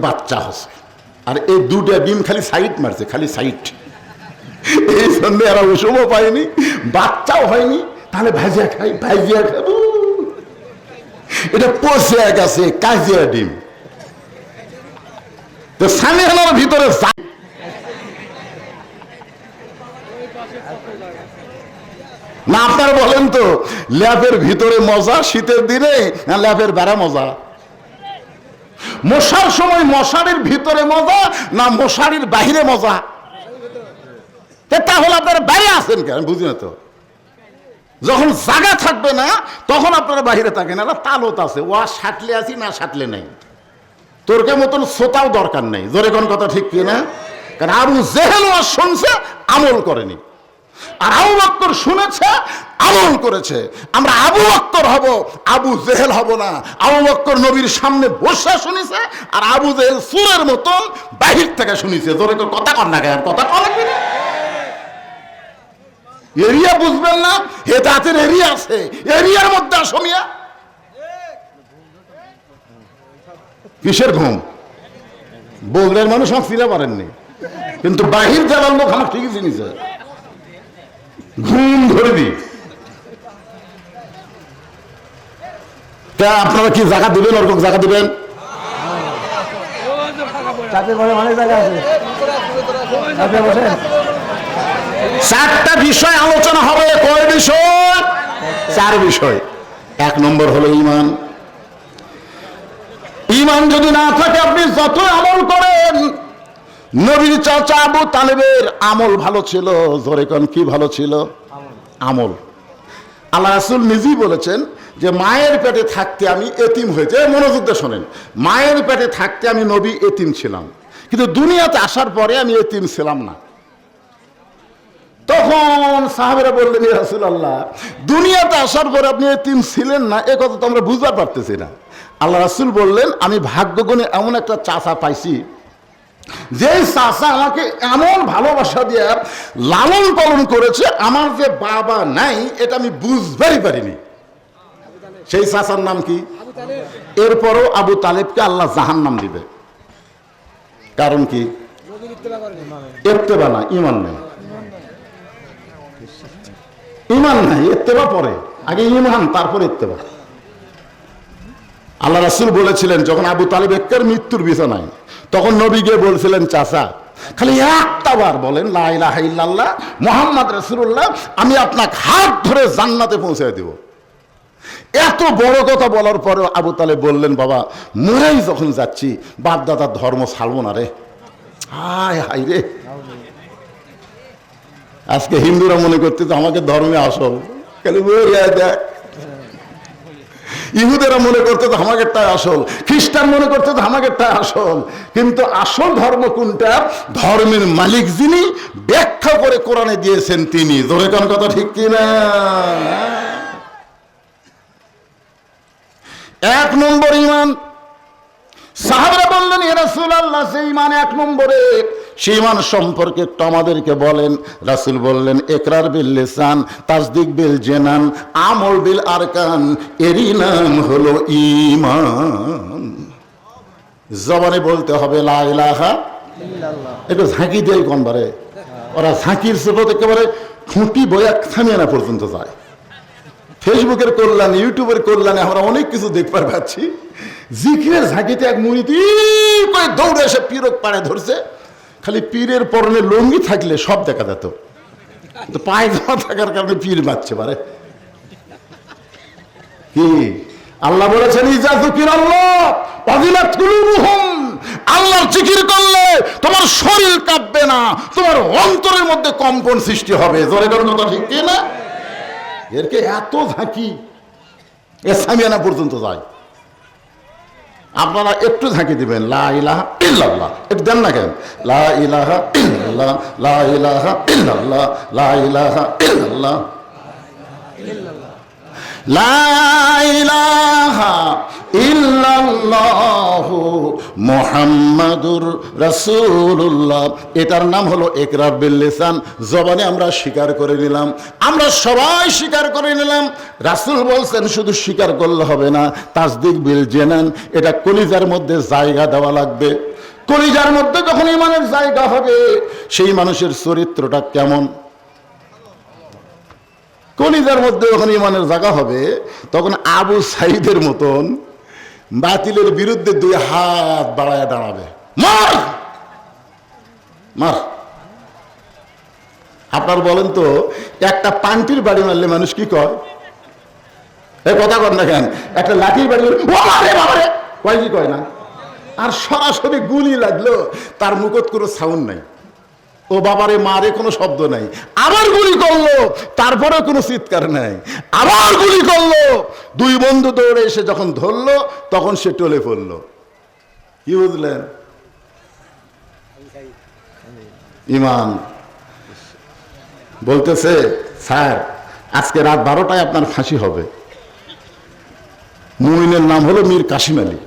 বাচ্চা হচ্ছে, আর এই দুটা ডিম খালি সাইড মারছে, খালি সাইড। এই জন্য এরা ওষুধও পায়নি, বাচ্চাও হয়নি। তাহলে ভাজিয়া খাই, ভাজিয়া খাবো, এটা পচে গেছে কাজিয়া ডিম। তো সামিয়ানার ভিতরে না, আপনারা বলেন তো ল্যাপের ভিতরে মজা শীতের দিনে না ল্যাপের বেড়া মজা? মশার সময় মশারির ভিতরে মজা না মশারির বাহিরে মজা? তাহলে আপনারা বাইরে আছেন কেন? বুঝি না তো। যখন জায়গা থাকবে না তখন আপনারা বাহিরে থাকেন। না তালত আছে, ওয়া সাটলে আছি না সাটলে নাই, তোরকে মতন শ্রোতাও দরকার নেই। জোরে কোন কথা ঠিক কি না? কারণ আবু জেহেল ওয়াজ শুনছে, আমল করেনি, আর আবু বকর শুনেছে, আমল করেছে। আমরা আবু বকর হব, আবু জেহেল হব না। আবু বকর নবীর সামনে বসে শুনেছে, আর আবু জেহেল সুরের মতন বাহির থেকে শুনেছে। জোরে কথা কর না কেন? কথা কর না, এরিয়া বুঝবেন না? হেদায়েতের এরিয়া আছে, এরিয়ার মধ্যে আসমিয়া কিসের ঘুম? বগুড়ার মানুষ আমার ফিরে পারেননি, কিন্তু বাহির জেলার লোক আমার ঠিকই চিনিছে। ঘুম ধরে দি। তা আপনারা কি জায়গা দিবেন? ওরকম জায়গা দিবেন? চারটা বিষয় আলোচনা হবে। কয় বিষয়? 4 বিষয়। 1 নম্বর হলো ঈমান। ঈমান যদি না থাকে আপনি যত আমল করেন। নবীর চাচা আবু তালেবের আমল ভালো ছিল। জোরে কোন কি ভালো ছিল? আমল। আল্লাহ রাসূল নিজেই বলেছেন যে মায়ের পেটে থাকতে আমি এতিম হয়েছে। মনোযোগ দিয়ে শোনেন, মায়ের পেটে থাকতে আমি নবী এতিম ছিলাম, কিন্তু দুনিয়াতে আসার পরে আমি এতিম ছিলাম না। তখন সাহাবেরা বললেন, ইয়া রাসূলুল্লাহ, দুনিয়াতে আসার পরে আপনি এতিম ছিলেন না, এ কথা তো আমরা বুঝতে পারতেছি না। আল্লাহ রাসূল বললেন, আমি ভাগ্যগুণে এমন একটা চাচা পাইছি, যে চাচা আমাকে এমন ভালোবাসা দিয়ে লালন পালন করেছে, আমার যে বাবা নাই এটা আমি বুঝতেই পারিনি। সেই চাচার নাম কি? এরপরও আবু তালেবকে আল্লাহ জাহান্নাম দিবে। কারণ কি? ইত্তেবা না, ঈমান নেই। ঈমান নাই, ইত্তেবা পরে, আগে ঈমান তারপর ইত্তেবা। আল্লাহ রাসূল বলেছিলেন যখন আবু তালেব একের মৃত্যুর বিছানায়, তখন নবী গিয়ে বলছিলেন, চাচা খালি একটা বার বলেন লা ইলাহা ইল্লাল্লাহ মুহাম্মদ রাসূলুল্লাহ, আমি আপনাকে হাত ধরে জান্নাতে পৌঁছে দেব। এত বড় কথা বলার পরে আবু তালেব বললেন, বাবা মরেই যখন যাচ্ছি বাপ দাদার ধর্ম ছাড়বো না রে। হায় হায় রে, আজকে হিন্দুরা মনে করতে আমাকে ধর্মে আসল, খালি দেখ। ইহুদেরা মনে করতে তো আমাকেরটাই আসল, খ্রিস্টান মনে করতে তো আমাকেরটাই আসল। কিন্তু আসল ধর্ম কোনটা? ধর্মের মালিক যিনি, ব্যাখ্যা করে কোরআনে দিয়েছেন তিনি। জোরে কোন কথা ঠিক কিনা? 1 নম্বর ঈমান। সাহাবারা বললেন, ইয়া রাসূলুল্লাহ, সেই ঈমান 1 নম্বরে, সেই ঈমান সম্পর্কে একটু আমাদেরকে বলেন। রাসূল বললেন, ইকরার বিল লিসান, তাসদিক বিল জানান, আমল বিল আরকান, এরই নাম হলো ঈমান। জবানে বলতে হবে লা ইলাহা ইল্লাল্লাহ। একটু ঝাঁকি দেয় কোনবারে, ওরা ঝাঁকির সিফত একেবারে খুঁটি বয়া থামিয়ে না পর্যন্ত যায়। ফেসবুকের কল্যাণ, ইউটিউবের কল্যাণে আমরা অনেক কিছু দেখতে পাচ্ছি। জিকিরের ঝাঁকিতে এক মুরিদি করে দৌড়ে এসে পীরক পাড়ে ধরছে। খালি পীরের পরনে লুঙ্গি থাকলে সব দেখা যেত, তো পায়ে জামা থাকার কারণে পীর বাঁচছে পারে কি? আল্লাহ বলেছেন, ইজা যুকিরাল্লাহ ওয়াজিলাত কুলুবুহুম, আল্লাহর জিকির করলে তোমার শরীর কাঁপবে না, তোমার অন্তরের মধ্যে কম্পন সৃষ্টি হবে। জোরে জোরে কথা ঠিক কি না? এরকে এত ঝাঁকি এ সামিয়ানা পর্যন্ত যায়। আপনারা একটু ঝাঁকি দিবেন লা ইলাহা ইল্লাল্লাহ, একটু দেন না কেন? লা ইলাহা ইল্লাল্লাহ, লা ইলাহা ইল্লাল্লাহ, লা ইলাহা ইল্লাল্লাহ, লা ইলাহা ইল্লাল্লাহু মুহাম্মাদুর রাসূলুল্লাহ। এটার নাম হলো ইকরার বিল লিসান। জবানে আমরা স্বীকার করে নিলাম, আমরা সবাই স্বীকার করে নিলাম। রাসূল বলছেন শুধু স্বীকার করলে হবে না, তাসদিক বিল জানান, এটা কলিজার মধ্যে জায়গা দেওয়া লাগবে। কলিজার মধ্যে যখন ইমানের জায়গা হবে, সেই মানুষের চরিত্রটা কেমন? কলিজার মধ্যে যখন ইমানের জায়গা হবে, তখন আবু সাইদের মতন বাতিলের বিরুদ্ধে 2 হাত বাড়ায় দাঁড়াবে, মার মার। আপনার বলেন তো, একটা পান্টির বাড়ি মারলে মানুষ কি কয়? এই কথা কর না কেন? একটা লাঠির বাড়ি কয় কি কয় না? আর সরাসরি গুলি লাগলো, তার মুখত কোনো সাউন্ড নাই, ও বাবারে মারে কোনো শব্দ নাই। আবার গুলি করলো, তারপরে কোনো চিৎকার নাই। আবার গুলি করলো, 2 বন্ধু দৌড়ে এসে যখন ধরলো, তখন সে টলে পড়লো। কি বুঝলেন? ইমান বলতেছে, স্যার আজকে রাত 12টায় আপনার ফাঁসি হবে। মুমিনের নাম হলো মীর কাসিম আলী।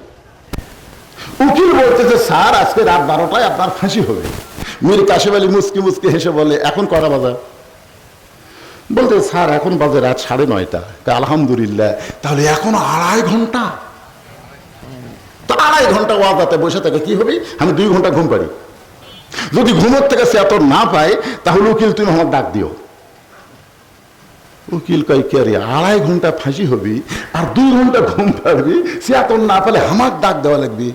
উকিল বলতেছে, স্যার আজকে রাত 12টায় আপনার ফাঁসি হবে। মীর কাসিম আলী মুচকি মুচকি হেসে বলে, এখন কটা বাজে? বলতে, স্যার এখন বাজে রাত 9:30। আলহামদুলিল্লাহ, তাহলে এখন 2.5 ঘন্টা। তো 2.5 ঘন্টা ওয়াদাতে বসে থাকে কি হবে? আমি 2 ঘন্টা ঘুম পারি। যদি ঘুমোর থেকে সে এত না পায়, তাহলে উকিল তুমি আমার ডাক দিও। উকিল কয়, কে রে, 2.5 ঘন্টা ফাঁসি হবি আর 2 ঘন্টা ঘুম পারবি? সে এত না পেলে আমার ডাক দেওয়া লাগবে।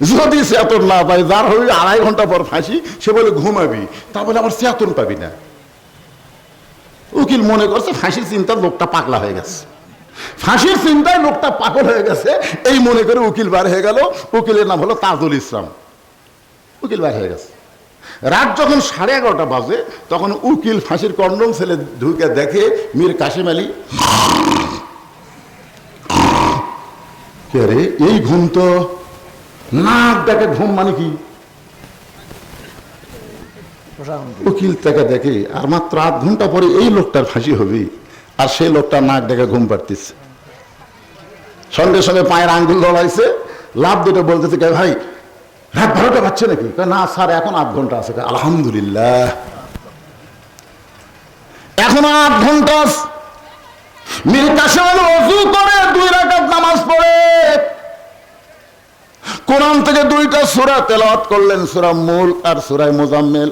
যদি চেতন না পাই, যার হবে 2.5 ঘন্টা পর ফাঁসি, সে বলে ঘুমাবি, তা বলে আবার চেতন পাবি না। উকিল মনে করছে ফাঁসির চিন্তা লোকটা পাগলা হয়ে গেছে, ফাঁসির চিন্তায় লোকটা পাগল হয়ে গেছে, এই মনে করে উকিল বার হয়ে গেল। উকিলের নাম হলো তাজুল ইসলাম। উকিল বার হয়ে গেছে। রাত যখন 11:30 বাজে, তখন উকিল ফাঁসির কন্ডম ছেলে ঢুকে দেখে মীর কাসিম আলী। কে রে, এই ঘুম তো নাক ডাকে ঘুম, মানে কি? উকিল তাকে দেখে, আর মাত্র 8 ঘন্টা পরে এই লোকটার ফাঁসি হবে, আর সেই লোকটা নাক ডেকে ঘুম পাড়তেছে। সঙ্গে সঙ্গে পায়ের আঙ্গুল লড়াইছে, লাভ দুটো বলতেছে, কে ভাই রাত 12টা বাজছে নাকি? না স্যার, এখন 8 ঘন্টা আছে। আলহামদুলিল্লাহ, এখন 8 ঘন্টা। মীর কাসিম আলী ওযু করে 2 রাকাত নামাজ পড়ে কোরআন থেকে 2টা সূরা তেলাওয়াত করলেন, সূরা মুলক আর সূরা মুজাম্মিল।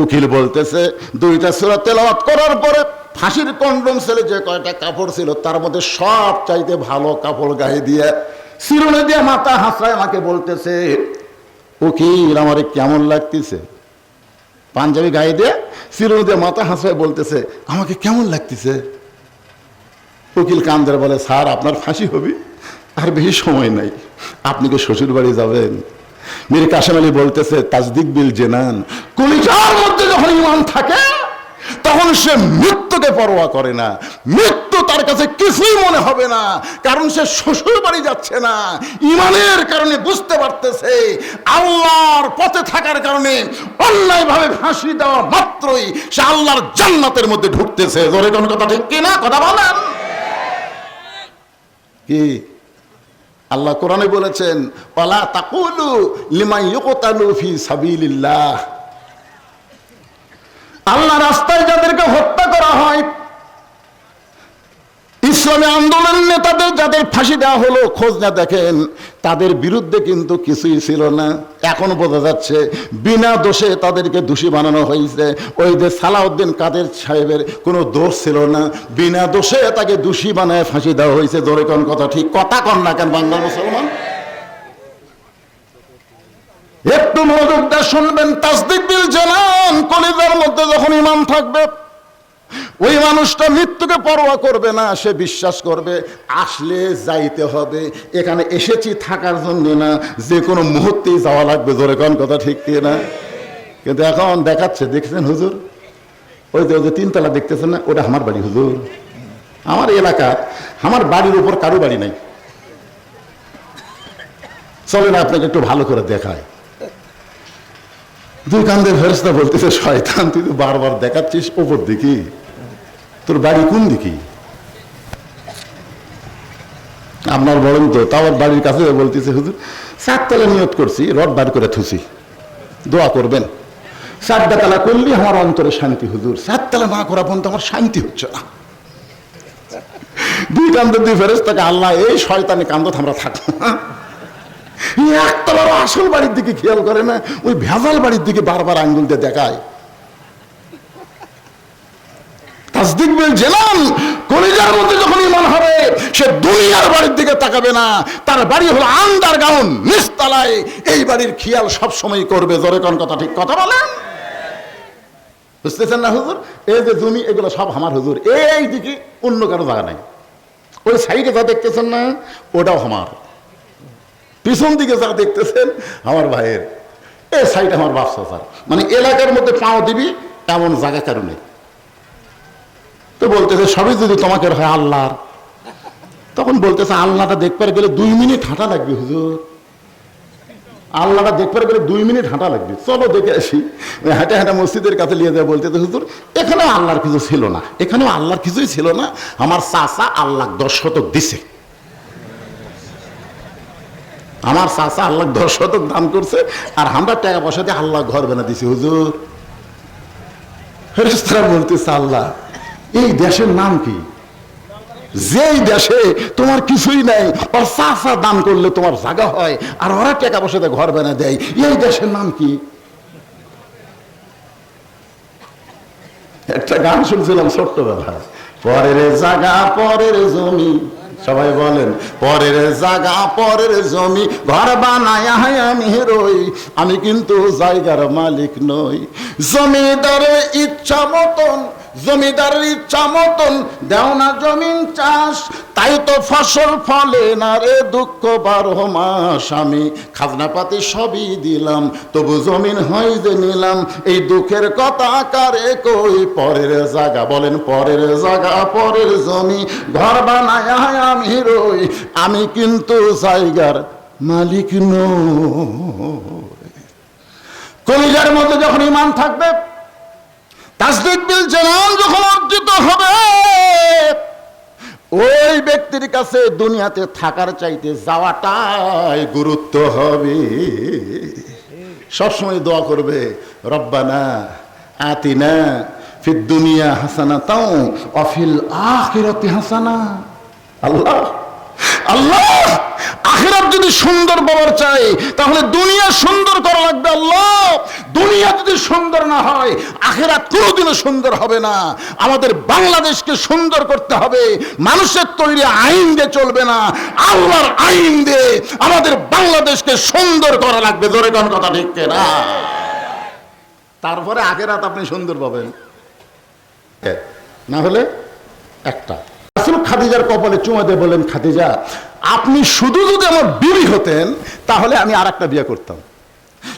উকিল বলতেছে, 2টা সূরা তেলাওয়াত করার পরে ফাঁসির কন্ডম ছেলে যে কয়টা কাপড় ছিল, তার মধ্যে সব চাইতে ভালো কাপড় গায়ে দিয়ে শিরোনে দিয়ে মাথা হাসড়ায় আমাকে বলতেছে, উকিল আমারে কেমন লাগতেছে? পাঞ্জাবি গায়ে দিয়ে শিরোনে দিয়ে মাথা হাসড়ায় বলতেছে, আমাকে কেমন লাগতেছে? উকিল কান্দের বলে, স্যার আপনার ফাঁসি হবে, আর বেশি সময় নাই, আপনি কি শ্বশুর বাড়ি যাবেন? মীর কাসিম আলী বলতেছে, তাসদিক বিল জেনান, কলিজার মধ্যে যখন ঈমান থাকে, তখন সে মৃত্যুকে পরোয়া করে না। মৃত্যু তার কাছে কিছুই মনে হবে না, কারণ সে শ্বশুর বাড়ি যাচ্ছে না। ঈমানের কারণে বুঝতে পারতেছে, আল্লাহর পথে থাকার কারণে অন্যায়ভাবে ফাঁসি দেওয়া মাত্রই সে আল্লাহর জান্নাতের মধ্যে ঢুকতেছে। জোরে কোন কথা ঠিক কিনা? কথা বলেন। কি আল্লাহ কোরআনে বলেছেন, ওয়ালা তাকুলু লিমান ইউকতালু ফি সাবিলিল্লাহ, আল্লাহ রাস্তায় যাদেরকে হত্যা করা হয়, ইসলামী আন্দোলন নেতাদের যাদের ফাঁসি দেওয়া হলো, খোঁজ না দেখেন, তাদের বিরুদ্ধে কিন্তু কিছুই ছিল না। এখন বোঝা যাচ্ছে বিনা দোষে তাদেরকে দোষী বানানো হয়েছে। ওই যে সালাউদ্দিন কাদের সাহেবের কোনো দোষ ছিল না, বিনা দোষে তাকে দোষী বানায় ফাঁসি দেওয়া হয়েছে। জোরে কোন কথা ঠিক? কথা কন না কেন বাংলা মুসলমান? একটু মনোযোগ দিয়ে শুনবেন। তাসদিক বিল জানান, কলিজার মধ্যে যখন ঈমান থাকবে, ওই মানুষটা মৃত্যুকে পরোয়া করবে না। সে বিশ্বাস করবে আসলে যাইতে হবে, এখানে এসেছি থাকার জন্য না, যে কোনো মুহূর্তেই যাওয়া লাগবে। জোরে কোন কথা ঠিক না? কিন্তু এখন দেখাচ্ছে, দেখছেন হুজুর, ওই যে 3 তলা দেখতেছেন না, ওটা আমার বাড়ি হুজুর। আমার এলাকা, আমার বাড়ির উপর কারো বাড়ি নাই। চলে না আপনাকে একটু ভালো করে দেখায়। 2 কান্দের ফেরেশতা বলতেছে, শয়তান তুই তো বারবার দেখাচ্ছিস ওপর দিকে, তোর বাড়ি কোন দিকে? আপনার বলেন তো। তাও বাড়ির কাছে বলতেছে, হুজুর 4 তলা নিয়ত করছি, রড বার করে থুসি, দোয়া করবেন। 4টা তালা করলে আমার অন্তরে শান্তি হুজুর, 4 তলা না করা পর্যন্ত আমার শান্তি হচ্ছে না। দুই কান্দে দুই ফেরেশতাকে আল্লাহ এই শয়তানি কান্দ আমরা থাকবো একতলার আসল বাড়ির দিকে খেয়াল করে না, ওই ভেজাল বাড়ির দিকে বারবার আঙ্গুল দিয়ে দেখায়। তাসদিক বিল জানান, কলিজার মধ্যে যখন ঈমান হবে সে দুনিয়ার বাড়ির দিকে তাকাবে না, তার বাড়ি হলো আন্ডারগ্রাউন্ড, নিচতলায়। এই বাড়ির খেয়াল সব সময় করবে। জোরে কোন কথা, ঠিক কথা বলেন, বুঝতেছেন না হুজুর? এই যে জমি এগুলো সব আমার হুজুর, এই দিকে অন্য কারো জায়গা নাই। ওই সাইডে যা দেখতেছেন না ওটাও আমার, পিছন দিকে যা দেখতেছেন আমার ভাইয়ের, এই সাইড আমার বাপসা স্যার। মানে এলাকার মধ্যে পাও দিবি এমন জায়গা কারো নেই। তো বলতেছে সবই যদি তোমাকে হয় আল্লাহর, তখন বলতেছে আল্লাহটা দেখবার গেলে 2 মিনিট হাঁটা লাগবে হুজুর, আল্লাহটা দেখবার গেলে 2 মিনিট হাঁটা লাগবে, চলো দেখে আসি। হাঁটা হাঁটা মসজিদের কাছে নিয়ে যায়, বলতেছে হুজুর এখানেও আল্লাহর কিছু ছিল না, এখানেও আল্লাহর কিছুই ছিল না, আমার চাচা আল্লাহ 10 শতক দিছে, আমার চাচা আল্লাহ 10 শতক দান করছে, আর আমরা টাকা পয়সা দিয়ে আল্লাহ ঘর বানা দিছি হুজুর। ফেরেশতারা বলতেছে আল্লাহ এই দেশের নাম কি? যেই দেশে তোমার কিছুই নাই, আর চাচা দান করলে তোমার জায়গা হয়, আর ওরা টাকা পয়সা দিয়ে ঘর বানা দেয়, এই দেশের নাম কি? একটা গান শুনছিলাম ছোট্টবেলায়, পরের জায়গা পরের জমি, সবাই বলেন পরের জায়গা পরের জমি, ঘর বানায় আমি রই, আমি কিন্তু জায়গার মালিক নই। জমিদারের ইচ্ছা মতন, জমিদারের ইচ্ছা মতন দেও না জমিন চাষ, তাই তো ফসল ফলে না রে দুঃখ 12 মাস। আমি খাজনা পাতি সবই দিলাম, তবু জমিন হয় যে নিলাম, এই দুঃখের কথা কারে কই? পরের জায়গা, বলেন পরের জায়গা পরের জমি, ঘর বানায় আমি রই, আমি কিন্তু জায়গার মালিক নই। কলিজার মধ্যে যখন ঈমান থাকবে, তাসদিক বিল জানান যখন অর্জিত হবে, ওই ব্যক্তির কাছে দুনিয়াতে থাকার চাইতে যাওয়াটাই গুরুত্ব হবে। সবসময় দোয়া করবে রব্বানা আতিনা ফিদ দুনিয়া হাসানাতাও ওয়া ফিল আখিরাতি হাসানা। আল্লাহ আল্লাহ আখিরাত যদি সুন্দর পাওয়ার চাই তাহলে দুনিয়া সুন্দর করা লাগবে। আল্লাহ দুনিয়া যদি সুন্দর না হয় আখিরাত কোনোদিনও সুন্দর হবে না। আমাদের বাংলাদেশকে সুন্দর করতে হবে, মানুষের তৈরি আইন দিয়ে চলবে না, আল্লাহর আইন দিয়ে আমাদের বাংলাদেশকে সুন্দর করা লাগবে। জোরে কোন কথা, ঠিক না? তারপরে আখিরাত আপনি সুন্দর পাবেন, না হলে একটা। রাসূল খাদিজার কপালে চুমা দিয়ে বলেন, খাদিজা আপনি শুধু যদি আমার বিবি হতেন তাহলে আমি আর একটা বিয়ে করতাম,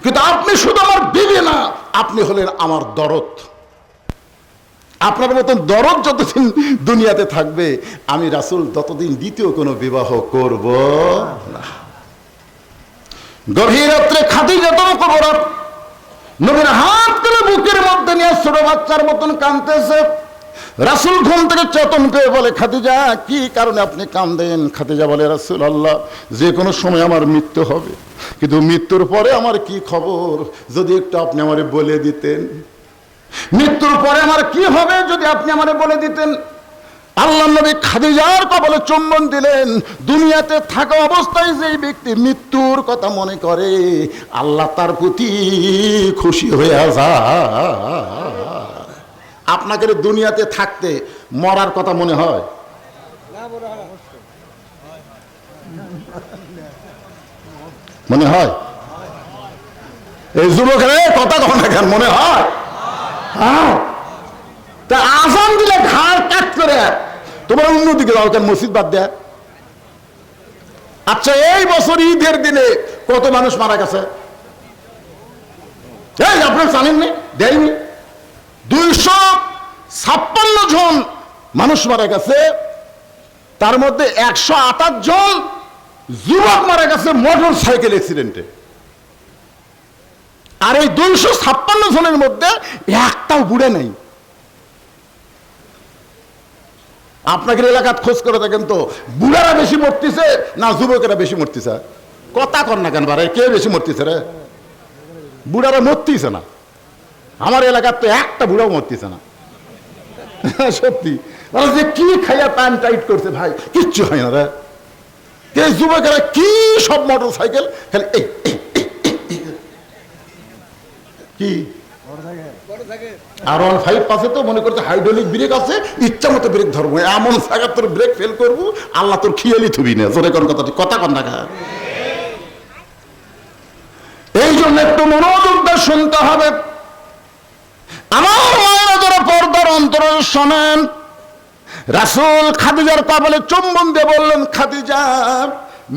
কিন্তু আপনি শুধু আমার বিবি না, আপনি হলেন আমার দরদ। আপনার মতন দরদ যতদিন দুনিয়াতে থাকবে আমি রাসূল ততদিন দ্বিতীয় কোনো বিবাহ করব না। গভীর রাত্রে খাদিজা তো কবরত নবীর হাত তুলে বুকের মধ্যে নিয়ে ছোট বাচ্চার মতন কাঁদতেছে। রাসূল ঘুম থেকে চেতন পেয়ে বলে, খাদিজা কি কারণে আপনি কাঁদেন? খাদিজা বলে, রাসূলুল্লাহ যে কোনো সময় আমার মৃত্যু হবে, কিন্তু মৃত্যুর পরে আমার কি খবর যদি একটু আপনি আমারে বলে দিতেন। মৃত্যুর পরে আমার কি হবে যদি আপনি আমারে বলে দিতেন। আল্লাহর নবী খাদিজার কপালে চুম্বন দিলেন। দুনিয়াতে থাকা অবস্থায় যে ব্যক্তি মৃত্যুর কথা মনে করে আল্লাহ তার প্রতি খুশি হয়ে যায়। আপনাকে দুনিয়াতে থাকতে মরার কথা মনে হয়? মনে হয়? এই যুবকের কথা কখন না কেন মনে হয়? হ্যাঁ, তা আজান দিলে ঘাড় কাট করে তোমার অন্যদিকে যাও কেন, মসজিদ বাদ দেয়। আচ্ছা এই বছর ঈদের দিনে কত মানুষ মারা গেছে? এই আপনার জানেননি? দেয়নি। 256 জন মানুষ মারা গেছে, তার মধ্যে 128 জন যুবক মারা গেছে মোটর সাইকেল অ্যাক্সিডেন্টে। আর এই 256 জনের মধ্যে একটাও বুড়ে নেই। আপনাদের এলাকার খোঁজ করে দেখেন তো, বুড়ারা বেশি মরতেছে না যুবকেরা বেশি মরতেছে? কথা কর না কেন বারে, কে বেশি মরতেছে রে? বুড়ারা মরতেছে না। আমার এলাকার তো একটা বুড়াও মরতেছে না, সত্যি। ওরা যে কি খাইয়া প্যান টাইট করছে ভাই, কিচ্ছু হয় না রে। যুবকেরা কি সব মোটর সাইকেল খালি কি আর 1.5 পাশে তো মনে করছে হাইড্রোলিক ব্রেক আছে, ইচ্ছা মতো ব্রেক ধরবো, এমন জায়গা তোর ব্রেক ফেল করবো আল্লাহ তোর খিয়ালি থুবি না। জোরে কোন কথা, কথা কন না। এই জন্য একটু মনোযোগ দিয়ে শুনতে হবে। আমার মায়েরা যারা পর্দার অন্তরে শোনেন, রাসূল খাদিজার কবলে চুম্বন দিয়ে বললেন, খাদিজা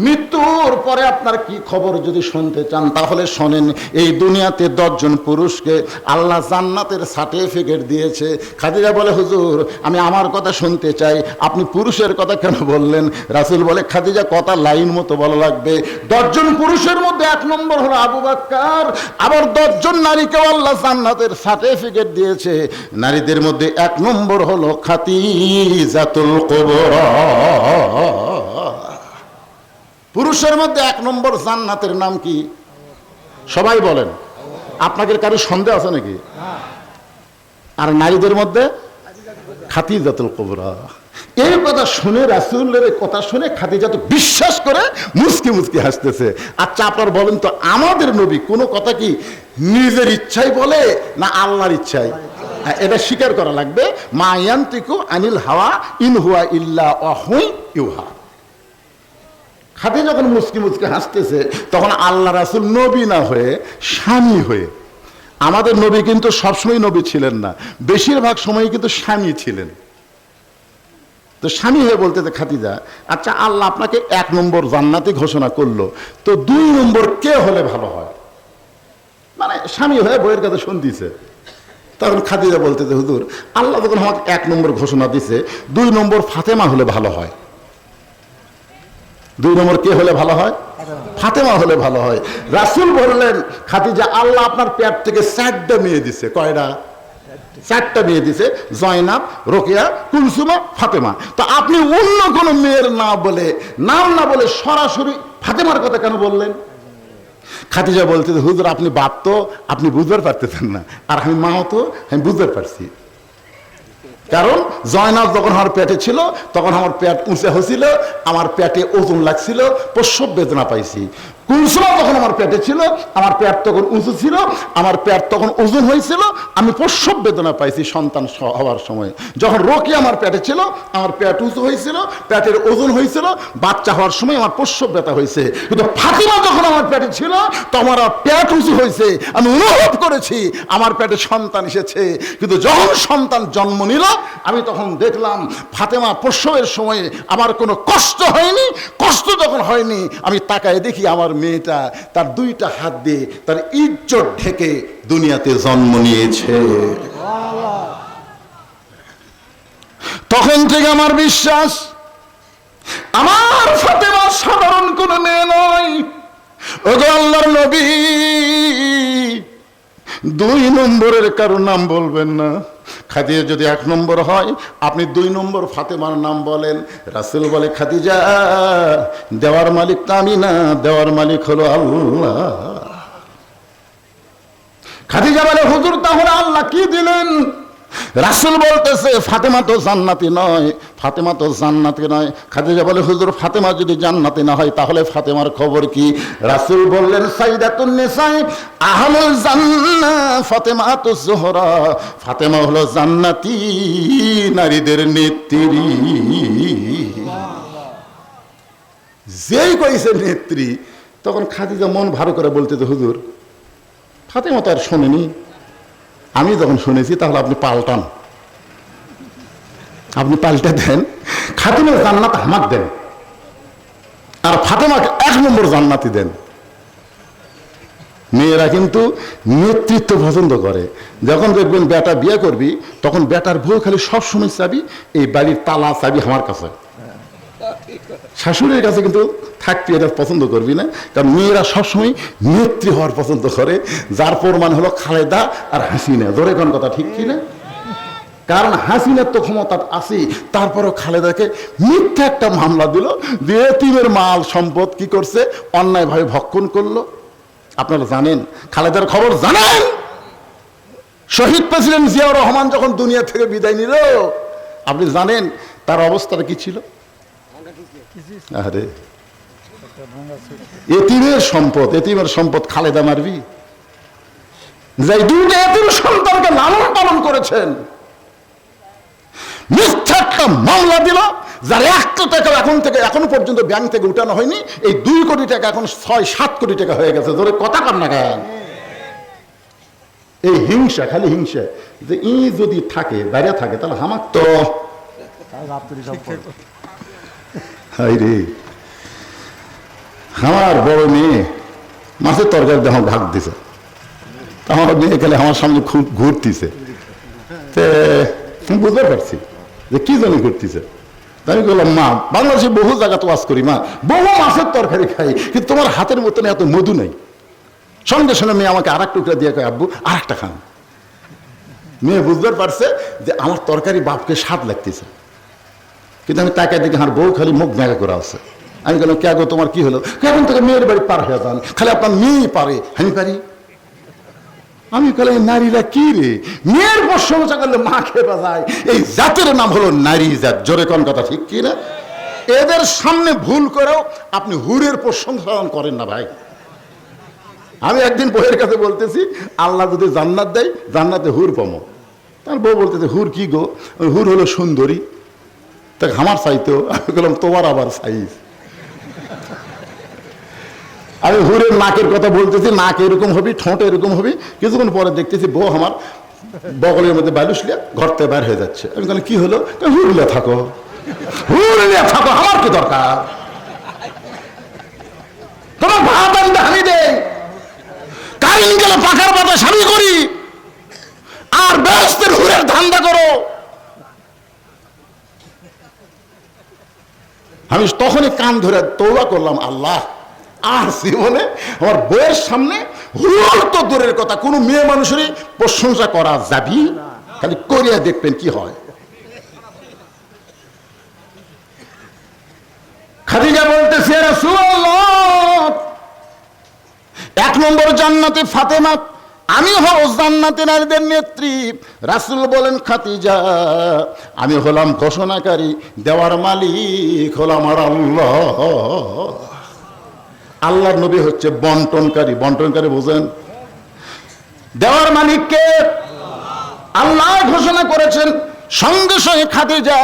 মৃত্যুর পরে আপনার কি খবর যদি শুনতে চান তাহলে শোনেন। এই দুনিয়াতে 10 জন পুরুষকে আল্লাহ জান্নাতের সার্টিফিকেট দিয়েছে। খাদিজা বলে, হুজুর আমি আমার কথা শুনতে চাই, আপনি পুরুষের কথা কেন বললেন? রাসূল বলে, খাদিজা কথা লাইন মতো বলা লাগবে। 10 জন পুরুষের মধ্যে 1 নম্বর হলো আবু বকর, আবার 10 জন নারীকেও আল্লাহ জান্নাতের সার্টিফিকেট দিয়েছে। নারীদের মধ্যে 1 নম্বর হলো খাদিজাতুল কুবরা। পুরুষের মধ্যে 1 নম্বর জান্নাতের নাম কি? সবাই বলেন। আপনাদের কারো সন্দেহ আছে নাকি? আর নারীদের মধ্যে খাদিজাতুল কুবরা। এই কথা শুনে, রাসূলের কথা শুনে খাদিজা তো বিশ্বাস করে মুচকি মুচকি হাসতেছে। আচ্ছা আপনারা বলেন তো, আমাদের নবী কোনো কথা কি নিজের ইচ্ছাই বলে না আল্লাহর ইচ্ছাই? এটা স্বীকার করা লাগবে। মা ইয়ান্তিকু আনিল হাওয়া ইন হুয়া ইল্লা ওয়াহুই ইউহা। খাদিজা যখন মুচকি মুচকি হাসতেছে তখন আল্লাহ রাসূল নবী না হয়ে স্বামী হয়ে, আমাদের নবী কিন্তু সবসময় নবী ছিলেন না, বেশিরভাগ সময় কিন্তু স্বামী ছিলেন। তো স্বামী হয়ে বলতে, খাদিজা আচ্ছা আল্লাহ আপনাকে 1 নম্বর জান্নাতি ঘোষণা করলো, তো 2 নম্বর কে হলে ভালো হয়? মানে স্বামী হয়ে বইয়ের কাছে শুনতেছে। তখন খাদিজা বলতে, হুজুর আল্লাহ যখন আমাকে 1 নম্বর ঘোষণা দিছে, 2 নম্বর ফাতেমা হলে ভালো হয়। 2 নম্বর কে হলে ভালো হয়? ফাতেমা হলে ভালো হয়। রাসূল বললেন, খাদিজা আল্লাহ আপনার পেট থেকে 4টা মেয়ে দিছে। কয়টা? 4টা মেয়ে দিছে, জয়নাব, রোকেয়া, কুলসুমা, ফাতেমা। তো আপনি অন্য কোন মেয়ের নাম না বলে সরাসরি ফাতেমার কথা কেন বললেন? খাদিজা বলতে, হুজুর আপনি বাপ তো, আপনি বুঝতে পারতেছেন না, আর আমি মাও তো, আমি বুঝতে পারছি। কারণ জয়নাব যখন আমার পেটে ছিল তখন আমার পেট উঁচে হয়েছিল, আমার পেটে ওজন লাগছিল, প্রসব বেদনা পাইছি। কুলসুমা যখন আমার পেটে ছিল আমার পেট তখন উঁচু ছিল, আমার পেট তখন ওজন হয়েছিল, আমি প্রসব বেদনা পাইছি সন্তান হওয়ার সময়। যখন রোকেয়া আমার পেটে ছিল আমার পেট উঁচু হয়েছিল, পেটের ওজন হয়েছিল, বাচ্চা হওয়ার সময় আমার প্রসব ব্যথা হয়েছে। কিন্তু ফাতিমা যখন আমার পেটে ছিল তখন আমার পেট উঁচু হয়েছে, আমি অনুভব করেছি আমার পেটে সন্তান এসেছে। কিন্তু যখন সন্তান জন্ম নিল আমি তখন দেখলাম ফাতেমা প্রসবের সময় আমার কোনো কষ্ট হয়নি। কষ্ট যখন হয়নি আমি তাকায় দেখি আমার মেয়েটা তার 2টা হাত দিয়ে তার ইজ্জত ঢেকে দুনিয়াতে জন্ম নিয়েছে। তখন থেকে আমার বিশ্বাস আমার ফাতেমা সাধারণ কোনো মেয়ে নয়। ওগো আল্লাহর নবী, 2 নম্বরের কারো নাম বলবেন না। খাদিজা যদি 1 নম্বর হয় আপনি 2 নম্বর ফাতেমার নাম বলেন। রাসূল বলে, খাদিজা দেওয়ার মালিক তো আমি না, দেওয়ার মালিক হলো আল্লাহ। খাদিজা বলে, হুজুর তাহলে আল্লাহ কি দিলেন? রাসূল বলতেছে, ফাতেমা তো জান্নাতি নয়, ফাতেমা তো জান্নাতি নয়। খাদিজা বলে, হুজুর ফাতেমা যদি জান্নাতি না হয় তাহলে ফাতেমার খবর কি? রাসূল বললেন, সাইয়্যিদাতুন নিসা আহলুল জান্নাহ ফাতেমাতুজ জোহরা। ফাতেমা হলো জান্নাতি নারীদের নেত্রী। যেই কইছে নেত্রী তখন খাদিজা মন ভালো করে বলতে, হুজুর ফাতেমা তো আর শোনেনি, আমি যখন শুনেছি তাহলে আপনি পাল্টান, আপনি পাল্টে দেন, খাতুনের জান্নাত আমাকে দেন আর ফাতেমাকে 1 নম্বর জান্নাতি দেন। মেয়েরা কিন্তু নেতৃত্ব পছন্দ করে। যখন দেখবেন বেটা বিয়ে করবি তখন বেটার বউ খালি সবসময় চাবি, এই বাড়ির তালা চাবি আমার কাছে, শাশুড়ির কাছে কিন্তু থাকবি, এটা পছন্দ করবি না। কারণ মেয়েরা সবসময় নেত্রী হওয়ার পছন্দ করে, যার প্রমাণ হলো খালেদা আর হাসিনা। ধরে কোন কথা ঠিক কিনা? কারণ হাসিনার তো ক্ষমতা আছে, তারপরেও খালেদাকে মিথ্যা একটা মামলা দিল, দিয়ে এতিমের মাল সম্পদ কি করছে অন্যায়ভাবে ভক্ষণ করলো। আপনারা জানেন খালেদার খবর জানেন? শহীদ প্রেসিডেন্ট জিয়াউর রহমান যখন দুনিয়া থেকে বিদায় নিল আপনি জানেন তার অবস্থাটা কি ছিল? আরে এতিমের সম্পদ খালেদা মারবি, যাই দুইটা এতিম সন্তানকে লালন পালন করেছেন, মিথ্যা একটা মামলা দিল, যার 1 টাকা এখন পর্যন্ত ব্যাংক থেকে উঠানো হয়নি, এই 2 কোটি টাকা এখন 6-7 কোটি টাকা হয়ে গেছে। ধরে কথা কর না কেন? এই হিংসা, খালি হিংসা, যে ই যদি থাকে বাইরে থাকে তাহলে আমার তো রে, আমার বড় মেয়ে মাছের তরকারি দিয়ে আমার ভাগ দিছে, আমার মেয়ে খেলে আমার সামনে খুব ঘুরতেছে, বুঝতে পারছি যে কি জন্য ঘুরতেছে। আমি বললাম, মা বাংলাদেশে বহু জায়গা তো ওয়াজ করি, মা বহু মাছের তরকারি খাই, কিন্তু তোমার হাতের মতন এত মধু নাই। সঙ্গে সঙ্গে মেয়ে আমাকে আর এক টুকরা দিয়ে কয়, আব্বু আর একটা খান। মেয়ে বুঝতে পারছে যে আমার তরকারি বাপকে স্বাদ লাগতেছে, কিন্তু আমি তাকে দেখি আমার বউ খালি মুখ ব্যাঙ্গা করা আছে। আমি বললাম, কে গো তোমার কি হলো? এখন থেকে মেয়ের বাড়ি পার হয়ে যান, খালি আপনার মেয়েই পারে, আমি পারি? আমি বললাম, নারীরা কি রে, মেয়ের প্রশংসা করলে মা খেপা যায়, এই জাতের নাম হলো নারী জাত। জোরে কোন কথা ঠিক কি না? এদের সামনে ভুল করেও আপনি হুরের প্রশংসা করেন না ভাই। আমি একদিন বউয়ের কাছে বলতেছি, আল্লাহ যদি জান্নাত দেয়, জান্নাতে হুর পামো। তার বউ বলতেছে, হুর কি গো? হুর হলো সুন্দরী। তা আমার চাইতো, আমি বললাম, তোমার আবার সাইজ। আমি হুরের নাকের কথা বলতেছি, নাক এরকম হবি, ঠোঁট এরকম হবি। কিছুক্ষণ পরে দেখতেছি বউ আমার বগলের মধ্যে বালুসলিয়া ঘর থেকে বাইর হয়ে যাচ্ছে। আমি বললাম, কি হলো? হুরলে থাকো, হুরলে থাকো, আমার কি দরকার? তোমার ভাত আনতে আমি দেই, কারেন্ট গেলে পাখার পাতা স্বামী করি, আর ব্যস্তের হুরের ধান্দা করো। আমি তখনই কান ধরে তওবা করলাম, আল্লাহ আর জীবনে আমার বইয়ের সামনে হুর তো দূরের কথা, কোন মেয়ে মানুষেরই প্রশংসা করা যাবি, খালি করিয়া দেখবেন কি হয়। খাদিজা বলতেছে, রাসূলুল্লাহ, 1 নম্বর জান্নাতে ফাতেমা, আমি হব জান্নাতে নারীদের নেত্রী। রাসূল বলেন, খাদিজা, আমি হলাম ঘোষণাকারী, দেওয়ার মালিক হলাম আর আল্লাহ। আল্লাহর নবী হচ্ছে বন্টনকারী। বন্টনকারী বোঝেন? দেওয়ার মালিককে আল্লাহ ঘোষণা করেছেন। সঙ্গে সঙ্গে খাদিজা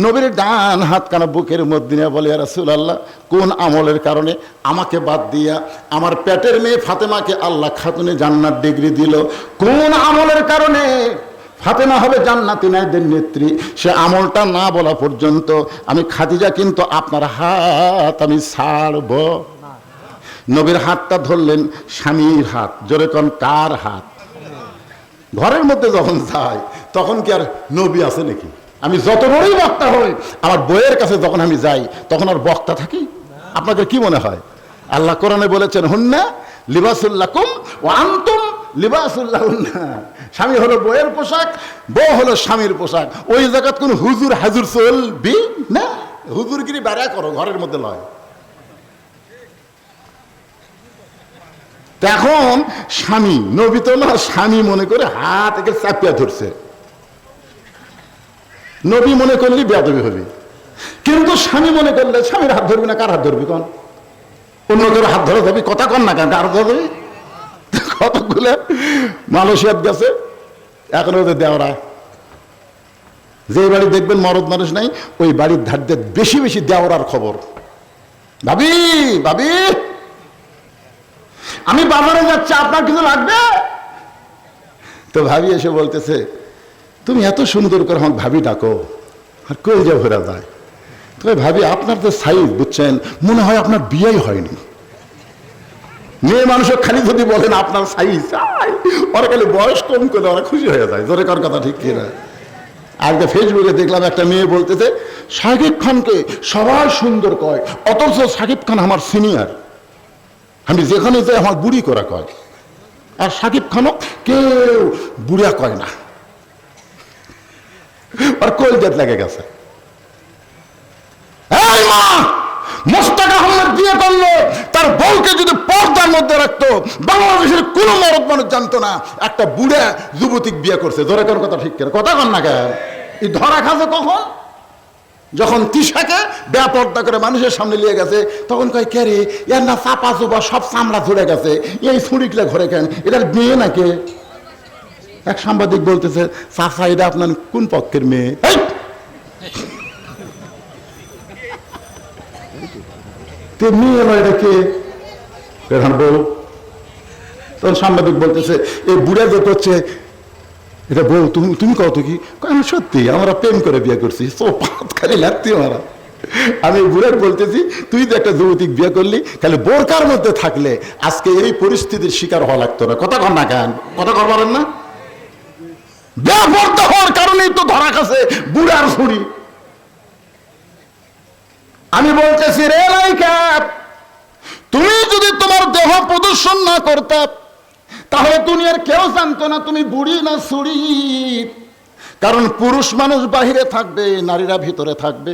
নবীর ডান হাত কানা বুকের মধ্যে নিয়ে বলে, ইয়া রাসূলুল্লাহ, কোন আমলের কারণে আমাকে বাদ দিয়া আমার পেটের মেয়ে ফাতেমাকে আল্লাহ খাতুনে জান্নাত ডিগ্রি দিল? কোন আমলের কারণে ফাতেমা হবে জান্নাতি নারীদের নেত্রী? সে আমলটা না বলা পর্যন্ত আমি খাদিজা কিন্তু আপনার হাত আমি ছাড়ব। নবীর হাতটা ধরলেন, স্বামীর হাত। জোরে কোন, কার হাত? ঘরের মধ্যে যখন যায় তখন কি আর নবী আছে নাকি? আমি যত বড়ই বক্তা হই, আমার বইয়ের কাছে যখন আমি যাই তখন আর বক্তা থাকি? আপনাদের কি মনে হয়? আল্লাহ কোরআনে বলেছেন, হুন্না লিবাসুল লাকুম ওয়া আনতুম লিবাসুল লাহুন্না। স্বামী হলো বইয়ের পোশাক, বউ হলো স্বামীর পোশাক। ওই জায়গাত কোন হুজুর হাজুর চলবি না, হুজুরগিরি বেড়া করো, ঘরের মধ্যে লয়। এখন স্বামী, নবী তো না, স্বামী মনে করে হাত একে চাপিয়া ধরছে। নবী মনে করলে বেয়াদবি হবে, কিন্তু স্বামী মনে করলে স্বামীর হাত ধরবি না, কার হাত ধরবি? কোন অন্য কেউ হাত ধরে ধরবি? কথা কন না কেন, কার ধরবি? কতগুলো মালয়েশিয়াত গেছে, এখন ওদের দেওয়ারা, যে বাড়ি দেখবেন মরদ মানুষ নাই, ওই বাড়ির ধার দিয়ে বেশি বেশি দেওয়ার খবর। ভাবি, ভাবি, আমি বাজারে যাচ্ছি, আপনার কিছু লাগবে? তো ভাবি এসে বলতেছে, তুমি এত সুন্দর করে আমাকে ভাবি ডাকো, আর কই যা ভরা যায়। তবে ভাবি, আপনার তো সাইজ বুঝছেন, মনে হয় আপনার বিয়েই হয়নি। মেয়ে মানুষের খালি যদি বলেন আপনার সাইজ, ওরা খালি বয়স কম করে ওরা খুশি হয়ে যায়। জোরে কার কথা ঠিক কিনা? আজকে ফেসবুকে দেখলাম একটা মেয়ে বলতেছে, শাকিব খানকে সবাই সুন্দর কয়, অথচ শাকিব খান আমার সিনিয়র, আমি যেখানে যাই আমার বুড়ি করা কয়, আর শাকিব খানও কেউ বুড়িয়া কয় না। আর কলজাত লেগে গেছে। এই মা, মোস্তাক আহমেদ বিয়ে করলো, তার বউকে যদি পর্দার মধ্যে রাখতো, বাংলাদেশের কোনো মরদ মানুষ জানতো না একটা বুড়া যুবতী বিয়ে করছে। ধরে কোন কথা ঠিক করে কথা কন না কেন? এই ধরা খাজে কখন? যখন তিশাকে বেপর্দা করে মানুষের সামনে নিয়ে গেছে, তখন কয় কে রে, এর না চাপা চোপা সব চামড়া ধরে গেছে, এই ছুরিকলে ঘরে কেন, এটার মেয়ে নাকি? এক সাংবাদিক বলতেছে, চাচা এটা আপনার কোন পক্ষের মেয়ে? মেয়ে নয়, এটা কে? বউ। তখন সাংবাদিক বলতেছে, এই বুড়া যে করছে এটা বউ, তুমি কত কি? আমি সত্যি আমরা প্রেম করে বিয়ে করছি, খালি লাগতি মারা। আমি বুড়ার বলতেছি, তুই তো একটা যৌতিক বিয়ে করলি, খালি বোরকার মধ্যে থাকলে আজকে এই পরিস্থিতির শিকার হওয়া লাগতো না। কথা কর না কেন? কথা কর পারেন না? বেপরদা হওয়ার কারণেই তো ধরা খাচ্ছে বুড়ার ছুরি। আমি বলতেছি, রে নায়িকা, তুমি যদি তোমার দেহ প্রদর্শন না করতে, তাহলে দুনিয়ার কেউ জানতো না তুমি বুড়ি না ছুরি। কারণ পুরুষ মানুষ বাহিরে থাকবে, নারীরা ভিতরে থাকবে।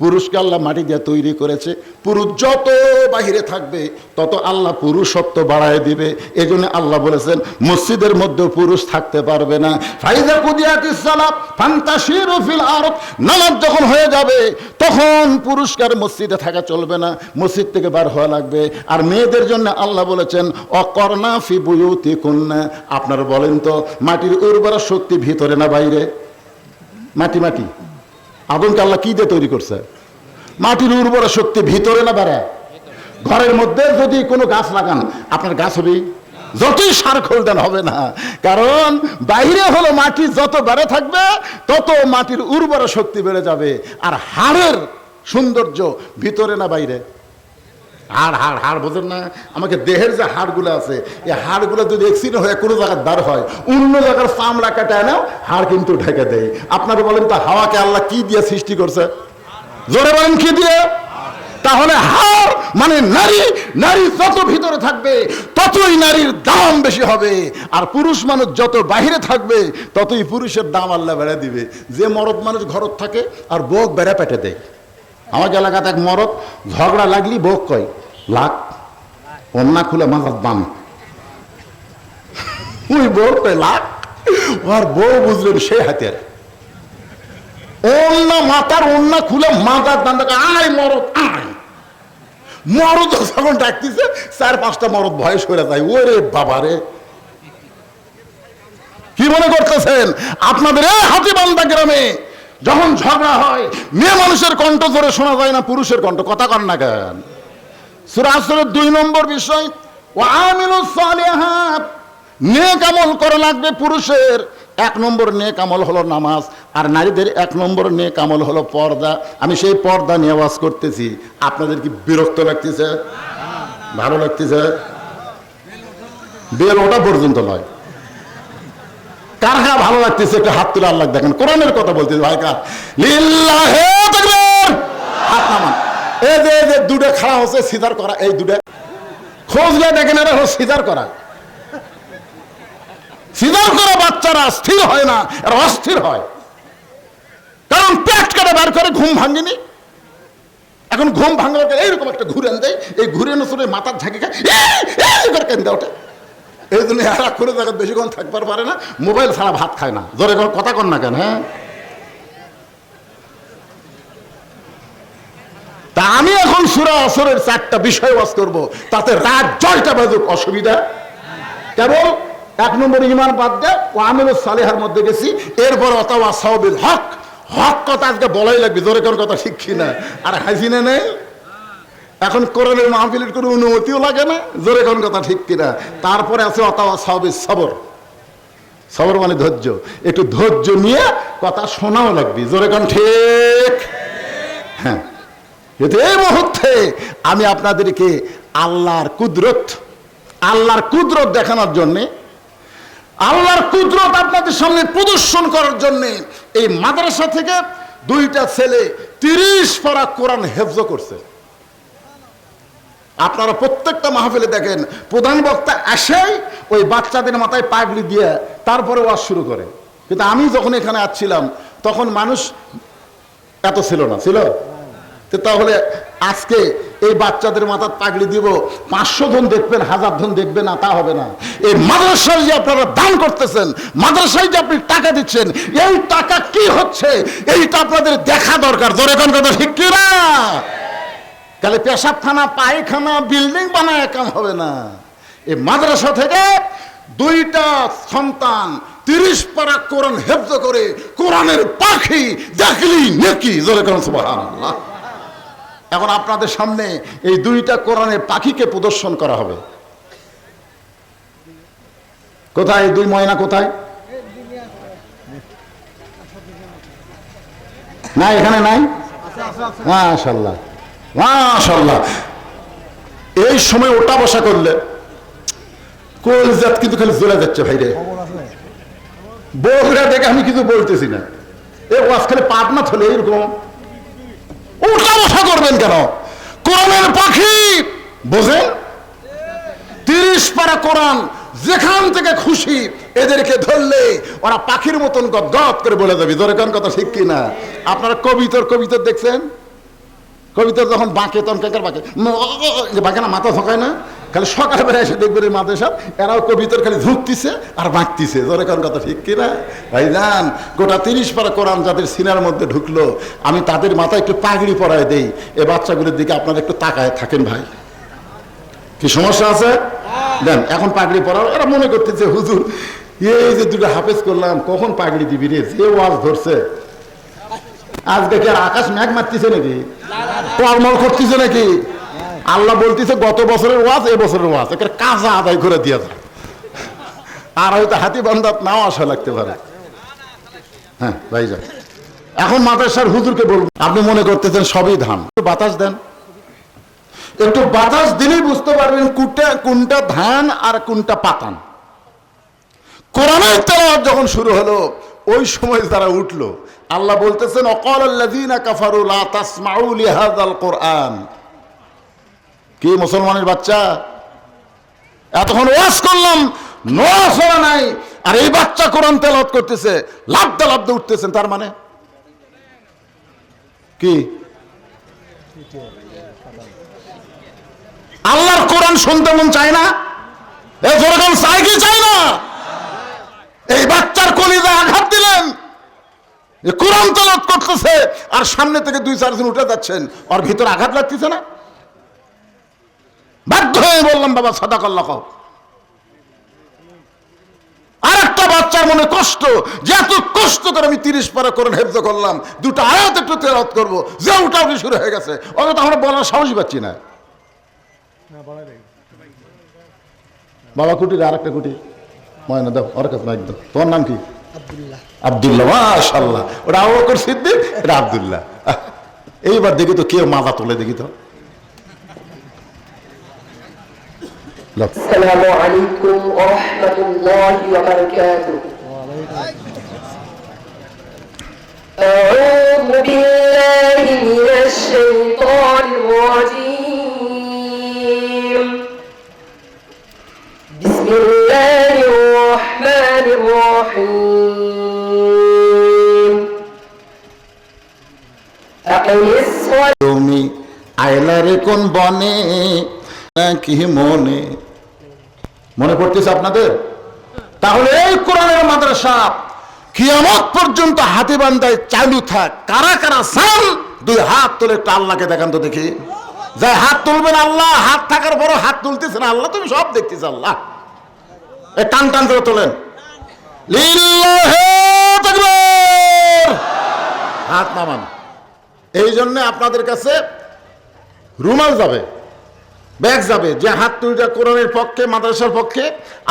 পুরুষকে আল্লাহ মাটি দিয়ে তৈরি করেছে, পুরুষ যত বাহিরে থাকবে তত আল্লাহ পুরুষত্ব বাড়ায় দিবে। এই জন্য আল্লাহ বলেছেন মসজিদের মধ্যে পুরুষ থাকতে পারবে না। ফাইজা কুদিয়াতিস সালাত ফান্তাশিরু ফিল আরদ, নামাজ যখন হয়ে যাবে তখন পুরুষকার মসজিদে থাকা চলবে না, মসজিদ থেকে বার হওয়া লাগবে। আর মেয়েদের জন্য আল্লাহ বলেছেন অকর্ণা ফি বুয়ুতিকুন্না। আপনারা বলেন তো, মাটির উর্বরা শক্তি ভিতরে না বাইরে? মাটি মাটি আদমকে আল্লাহ কি দিয়ে তৈরি করছে? মাটির উর্বরা শক্তি ভিতরে না বাইরে? ঘরের মধ্যে যদি কোনো গাছ লাগান, আপনার গাছ হবে? যতই সার খোল দেন হবে না। কারণ বাইরে হলো মাটি যত বেড়ে থাকবে তত মাটির উর্বরা শক্তি বেড়ে যাবে। আর হাড়ের সৌন্দর্য ভিতরে না বাইরে? হাড় হাড় হাড় বোঝেন না? আমাকে দেহের যে হাড়গুলো আছে, এই হাড়গুলো যদি অ্যাক্সিডেন্ট হয়ে কোনো জায়গায় দাঁড় হয়, অন্য জায়গার চামড়া কাটা নাও, হাড় কিন্তু ঢেকে দেয়। আপনারা বলেন তো, হাওয়াকে আল্লাহ কি দিয়ে সৃষ্টি করছে? জোরে বলেন কি দিয়ে? তাহলে হাড় মানে নারী, নারী যত ভিতরে থাকবে ততই নারীর দাম বেশি হবে। আর পুরুষ মানুষ যত বাহিরে থাকবে ততই পুরুষের দাম আল্লাহ বেড়ে দিবে। যে মরদ মানুষ ঘরত থাকে আর বউ বেড়া পেটে দেয়। আমার এলাকাতে এক মরদ ঝগড়া লাগলি বউ কয় লাখ, অন্যা খুলে মাথার বাম, ওই বউ কয় লাখ। ওর বউ বুঝলেন সে হাতের অন্য মাথার অন্য খুলে মাথার দান, আয় মরদ আয়। মরদ যখন ডাকতেছে 4-5টা মরদ ভয়ে সরে যায়। ওরে বাবারে, কি মনে করতেছেন আপনাদের এই হাতিবান্ধা গ্রামে যখন ঝগড়া হয় মেয়ে মানুষের কণ্ঠ ধরে শোনা যায় না পুরুষের কণ্ঠ? কথা কন না কেন? সূরা আসরের 2 নম্বর বিষয়, ওয়া আমিলুস সালিহাত, নেক আমল করা লাগবে। পুরুষের 1 নম্বর নেক আমল হলো নামাজ, আর নারীদের 1 নম্বর নেক আমল হলো পর্দা। আমি সেই পর্দা নিয়ে ওয়াজ করতেছি। আপনাদের কি বিরক্ত লাগতেছে? ভালো লাগতেছে? বেল ওটা পর্যন্ত নয়। কার কার ভালো লাগতেছে একটা হাত তুলে আল্লাহ দেখেন। কোরআনের কথা বলতেছি ভাই, কার? লিল্লাহি তাকবীর, হাত নামান। এই যে দুটো খাড়া হচ্ছে সিজার করা, এই দুটো খোঁজলে দেখেন এরা হলো সিজার করা। সিজার করা বাচ্চারা স্থির হয় না, এরা অস্থির হয়। কারণ পেট কেটে বার করে ঘুম ভাঙেনি। এখন ঘুম ভাঙার এইরকম একটা ঘুরেন দেয়, এই ঘুরেন শুনে মাথার ঝাঁকি খায় করে কেন্দ্রে ওঠে। এই জন্য এরা করে জায়গা বেশিক্ষণ থাকবার পারে না, মোবাইল ছাড়া ভাত খায় না। জোরে কথা কন না কেন? হ্যাঁ, তা আমি এখন সূরা আসরের 4টা বিষয় ওয়াজ করব, তাতে রাত 6টা বাজুক অসুবিধা। কেবল 1 নম্বর ঈমান বাদ দিয়ে ওয়া আমিলুস সালিহার মধ্যে গেছি। এরপর ওয়াতাওয়াসাউ বিল হক, হক কথা আজকে বলাই লাগবে। জোরে কোন কথা ঠিক কিনা? আর হাসিনা নেই এখন কোরআনের মাহফিলের কোনো অনুমতিও লাগে না। জোরে কোন কথা ঠিক কিনা? তারপরে আছে ওয়াতাওয়াসাউ বিস সবর, সবর মানে ধৈর্য। একটু ধৈর্য নিয়ে কথা শোনাও লাগবে। জোরে কোন ঠিক? হ্যাঁ, এই মুহূর্তে আমি আপনাদেরকে আল্লাহর কুদরত দেখানোর জন্যে, আল্লাহর কুদরত আপনাদের সামনে প্রদর্শন করার জন্যে এই মাদ্রাসা থেকে 2টা ছেলে 30 পারা কোরআন হেফজ করছে। আপনারা প্রত্যেকটা মাহফিলে দেখেন প্রধান বক্তা আসেই ওই বাচ্চাদের মাথায় পাগড়ি দিয়ে তারপরে ওয়াজ শুরু করে। কিন্তু আমি যখন এখানে আসছিলাম তখন মানুষ এত ছিল না, ছিল? তাহলে আজকে এই বাচ্চাদের মাথার পাগড়ি দিব, 500 জন দেখবেন, 1000 জন দেখবেন না, তা হবে না। এই মাদ্রাসায় যে আপনারা দান করতেছেন, মাদ্রাসায় যে আপনি টাকা দিচ্ছেন, এই টাকা কি হচ্ছে এইটা আপনাদের দেখা দরকার। জোরে কোন কথা ঠিক কি না? তাহলে পেশাবখানা, পায়খানা, বিল্ডিং বানায় কাম হবে না। এই মাদ্রাসা থেকে 2টা সন্তান 30 পারা কোরআন হেফজ করে কোরআনের পাখি দেখলি নেকি। জোরে কোন সুবহানাল্লাহ। এখন আপনাদের সামনে এই 2টা কোরআনের পাখিকে প্রদর্শন করা হবে। কোথায় 2 ময়না? কোথায়? না, এখানে নাই। মাশাআল্লাহ, মাশাআল্লাহ। এই সময় ওটা বসা করলে কলজাত কিন্তু খালি জ্বলে যাচ্ছে ভাইরে। বগুড়া দেখে আমি কিছু বলতেছি না, এই ওয়াজ খালি পাবনা থলে এরকম উল্টা বসা করবেন কেন? কোরআনের পাখি বোঝেন, 30 পারা কোরআন যেখান থেকে খুশি এদেরকে ধরলে ওরা পাখির মতন গদগদ করে বলে যাবে। ধরে কোন কথা ঠিক কিনা? আপনারা কবিতর দেখছেন? কবিতর যখন বাঁকে তখন কেকার বাঁকে, বাঁকে না, মাথা ঝোঁকায় না। খালি সকালবেলা এসে দেখবেন এই মাদ্রাসা এরাও কবিতর খালি ঝুঁকতিছে আর বাঁকতিছে। ধরে কোন কথা ঠিক কিনা? ভাইজান, গোটা 30 পারা কোরআন যাদের সিনার মধ্যে ঢুকলো, আমি তাদের মাথায় একটু পাগড়ি পরায় দেই। এই বাচ্চাগুলোর দিকে আপনারা একটু তাকায় থাকেন ভাই। কি সমস্যা আছে? দেন এখন পাগড়ি পরাও। এরা মনে করতেছে হুজুর এই যে 2টা হাফেজ করলাম, কখন পাগড়ি দিবি রে? যে ওয়াজ ধরছে আজকে কি আর আকাশ মেঘ মারতেছে নাকি? টলমল করতেছে নাকি? আল্লাহ বলতেছে গত বছরের ওয়াজ এ বছরের ওয়াজ একে কাজা আদায় করে দিয়া যায়। আর হয়তো হাতি বান্দাত নাও আসা লাগতে পারে। হ্যাঁ ভাই যান, এখন মাদ্রাসার হুজুরকে বলবো, আপনি মনে করতেছেন সবই ধান, একটু বাতাস দেন। একটু বাতাস দিলেই বুঝতে পারবেন কোনটা ধান আর কোনটা পাতান। কোরআনের তেলাওয়াত যখন শুরু হলো ওই সময় তারা উঠলো। আল্লাহ বলতেছেন ওয়াকালাল্লাযীনা কাফারু লা তাসমাউ লিহাযাল কুরআন। কি মুসলমানের বাচ্চা, এতক্ষণ ওয়াজ করলাম, নড়াচড়া নাই, আর এই বাচ্চা কোরআন তেলাওয়াত করতেছে, লাফদা লাফদা উঠতেছেন। তার মানে কি? আল্লাহর কোরআন শুনতে মন চায় না? এই জোরগান চায় কি চায় না? এই বাচ্চার কলিজায় আঘাত দিলেন, কোরআন তেলাওয়াত করতেছে আর সামনে থেকে 2-4 জন উঠে যাচ্ছেন, ওর ভিতরে আঘাত লাগতেছে না? বাধ্য হয়ে বললাম বাবা সাদাকাল্লাহ। আর একটা বাচ্চার মনে কষ্ট যে এত কষ্ট করে আমি 30 পারা কোরআন হেফজ করলাম, 2টা আয়াত একটু তেলাওয়াত করবো, যে উঠাউঠি শুরু হয়ে গেছে। ওকে তো আমরা বলার সাহসই পাচ্ছি না। বাবা কুটির আর একটা কুটি ময়না দাও, ওর কাছে মাইক দাও। তোমার নাম কি? আব্দুল্লাহ। মাশাআল্লাহ, ওটা আবু বকর সিদ্দিক, এটা আব্দুল্লাহ। এইবার দেখি তো কেউ মাথা তোলে, দেখি তো। السلام عليكم ورحمة الله وبركاته. أعوذ بالله من الشيطان الرجيم. بسم الله الرحمن الرحيم. أقم الصلاة. তুমি আইলারে কোন বনে কি মনে মনে পড়তেছে আপনাদের? তাহলে এই কোরআনের মাদ্রাসা কিয়ামত পর্যন্ত হাতিবান্ধায় চালু থাক। কারা কারা চান 2 হাত তুলে একটু আল্লাহকে দেখান তো দেখি। যাই হাত তুলবেন, আল্লাহ হাত থাকার পরও হাত তুলতেছেন, আল্লাহ তুমি সব দেখতেছ। আল্লাহ এই টান টান করে তোলেন, লিল্লাহি তাকবীর। হাত নামান। এই জন্য আপনাদের কাছে রুমাল যাবে, ব্যাগ যাবে, যে হাত তুলটা কোরআনের পক্ষে, মাদ্রাসার পক্ষে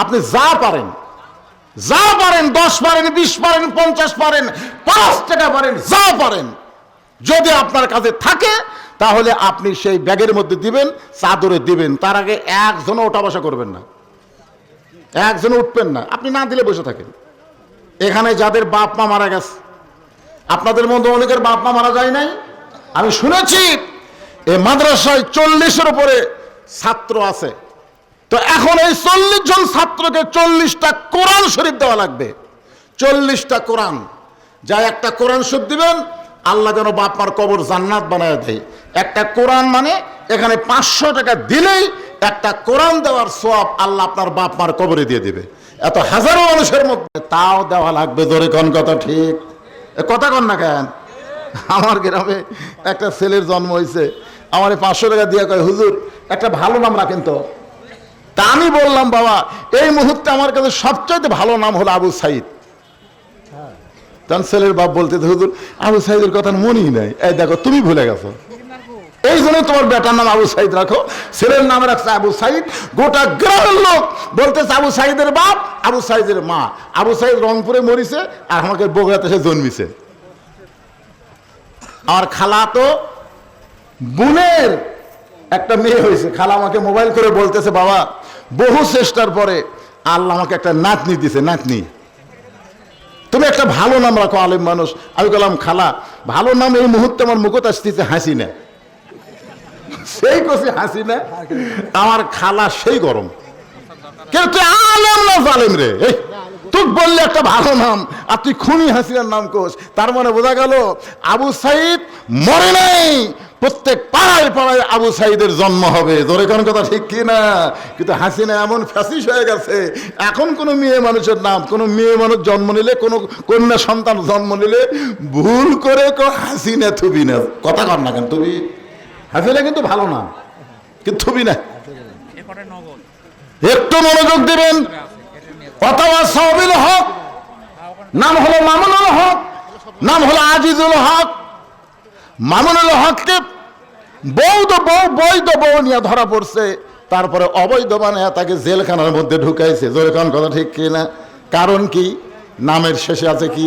আপনি যা পারেন 10 পারেন, 20 পারেন, 50 পারেন, 5 টাকা পারেন, যা পারেন, যদি আপনার কাছে থাকে তাহলে আপনি সেই ব্যাগের মধ্যে দিবেন, চাদরে দিবেন। তার আগে একজনও ওঠা বসা করবেন না, একজনও উঠবেন না। আপনি না দিলে বসে থাকেন। এখানে যাদের বাপ মা মারা গেছে, আপনাদের মধ্যে অনেকের বাপ মা মারা যায় নাই, আমি শুনেছি এই মাদ্রাসায় 40-এর উপরে ছাত্র আছে। তো এখন এই 40 জন ছাত্রকে 40টা কোরআন শরীফ দেওয়া লাগবে। 40টা কোরআন, যা একটা কোরআন শরীফ দিবেন আল্লাহ যেন বাপ মার কবর জান্নাত বানায় দেয়। একটা কোরআন মানে এখানে 500 টাকা দিলেই একটা কোরআন দেওয়ার সওয়াব আল্লাহ আপনার বাপ মার কবরে দিয়ে দিবে। এত হাজারো মানুষের মধ্যে তাও দেওয়া লাগবে। জোরে কোন কথা ঠিক? কথা কন না কেন? আমার গ্রামে একটা ছেলের জন্ম হয়েছে, আমার 500 টাকা দিয়ে কয় হুজুর একটা ভালো নাম রাখেন তো। তা আমি বললাম বাবা এই মুহূর্তে আমার কাছে সবচাইতে ভালো নাম হলো আবু সাইদ। তখন ছেলের বাপ বলতে হুজুর আবু সাইদের কথা মনেই নাই। এই দেখো তুমি ভুলে গেছো, এই জন্য তোমার বেটার নাম আবু সাইদ রাখো। ছেলের নাম রাখছে আবু সাইদ। গোটা গ্রামের লোক বলতেছে আবু সাইদের বাপ, আবু সাইদের মা। আবু সাইদ রংপুরে মরিছে আর আমাকে বগুড়াতে সে জন্মিছে। আমার খালা তো বোনের একটা মেয়ে হয়েছে। খালা আমাকে মোবাইল করে বলতেছে বাবা বহু চেষ্টার পরে আল্লাহ আমাকে একটা নাতনি দিছে, নাতনি তুমি একটা ভালো নাম রাখো, আলেম মানুষ। আমি বললাম খালা ভালো নাম এই মুহূর্তে আমার মুখত আসতেছে হাসিনা। সেই কষি হাসিনা। আমার খালা সেই গরম, কিন্তু তুই আলেম না জালেম রে, তুই বললে একটা ভালো নাম আর তুই খুনি হাসিনার নাম কোস। তার মানে বোঝা গেল আবু সাইদ মরে নাই, প্রত্যেক পাড়ায় পাড়ায় আবু সাইদের জন্ম হবে। জোরে কোন কথা ঠিক কি না? কিন্তু হাসিনা এমন ফ্যাসিস হয়ে গেছে, এখন কোনো মেয়ে মানুষের নাম, কোনো মেয়ে মানুষ জন্ম নিলে, কোনো কন্যা সন্তান জন্ম নিলে ভুল করে হাসিনা থুবি না। কথা কর না কেন? তুমি হাসিনা কিন্তু ভালো নাম, কিন্তু থুবি না। একটু মনোযোগ দিবেন। অথবা সাবিল হক নাম হলো মামুনুল হক, নাম হলো আজিজুল হক। মামুনুল হককে বৈধ বউ নিয়ে ধরা পড়ছে, তারপরে অবৈধ বানায় তাকে জেলখানার মধ্যে ঢুকাইছে। জোরে কোন কথা ঠিক কি না? কারণ কি? নামের শেষে আছে কি?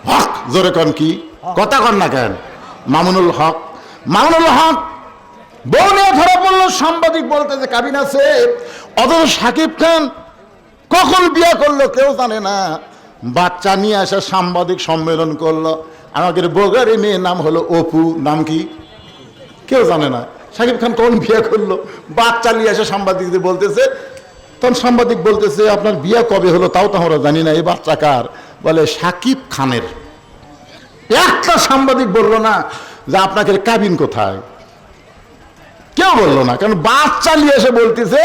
হক। জোরে কোন কি? কথা কন না কেন? মামুনুল হক। মামুনুল হক বউ নিয়ে ধরা পড়লো। সাংবাদিক বলতেছে কাবিন আছে। অথচ সাকিব খান কখন বিয়ে করলো কেউ জানে না। বাচ্চা নিয়ে আসা সাংবাদিক সম্মেলন করলো। আমাদের বগারে মেয়ের নাম হলো অপু। নাম কি? কেউ জানে না। সাকিব খান কোন বিয়ে করলো, বাচ্চা নিয়ে আসা সাংবাদিকদের বলতেছে। তখন সাংবাদিক বলতেছে আপনার বিয়ে কবে হলো তাও তো আমরা জানি না, এই বাচ্চা কার? বলে সাকিব খানের। একটা সাংবাদিক বললো না যে আপনাকে কাবিন কোথায়, কেউ বললো না। কারণ বাচ্চা নিয়ে এসে বলতেছে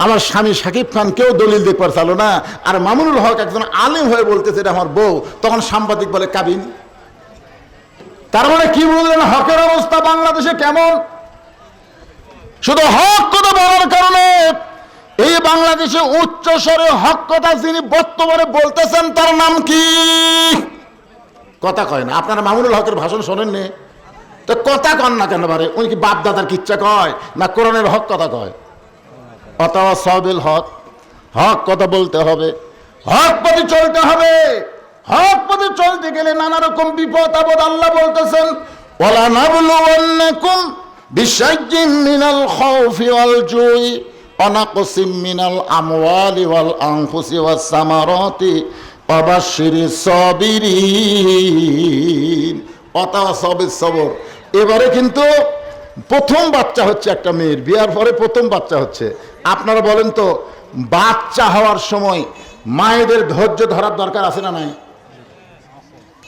আমার স্বামী সাকিব খান, কেউ দলিল দেখবার চালো না। আর মামুনুল হক একজন আলেম হয়ে বলতেছে এটা আমার বউ। তখন সাংবাদিক বলে কাবিন। তার মানে কি বুঝলেন হকের অবস্থা বাংলাদেশে কেমন? শুধু হক কথা বলার কারণে এই বাংলাদেশে উচ্চ স্বরে হক কথা যিনি বর্তমানে বলতেছেন তার নাম কি? কথা কয় না। আপনারা মামুনুল হকের ভাষণ শোনেননি তো কথা কন না কেন? পারে উনি কি বাপ দাদার কিচ্ছা কয় না কোরআনের হক কথা কয়? অথবা সাবিল হক, হক কথা বলতে হবে, হক পথে চলতে হবে। হক পথে চলতে গেলে নানা রকম বিপদ আপদ আল্লাহ বলতেছেন ওয়ালা নাবলুওয়ান্নাকুম বিশাইইন মিনাল খাউফি ওয়াল জুই ওয়া নাকসিম মিনাল আমওয়ালি ওয়াল আনফুসি ওয়াস সামারাতি ওয়া বাশশিরিস সাবিরিন। অথবা সাবির সবর। এবারে কিন্তু প্রথম বাচ্চা হচ্ছে একটা মেয়ের, বিয়ার পরে প্রথম বাচ্চা হচ্ছে। আপনারা বলেন তো বাচ্চা হওয়ার সময় মায়েদের ধৈর্য ধরার দরকার আছে না নাই?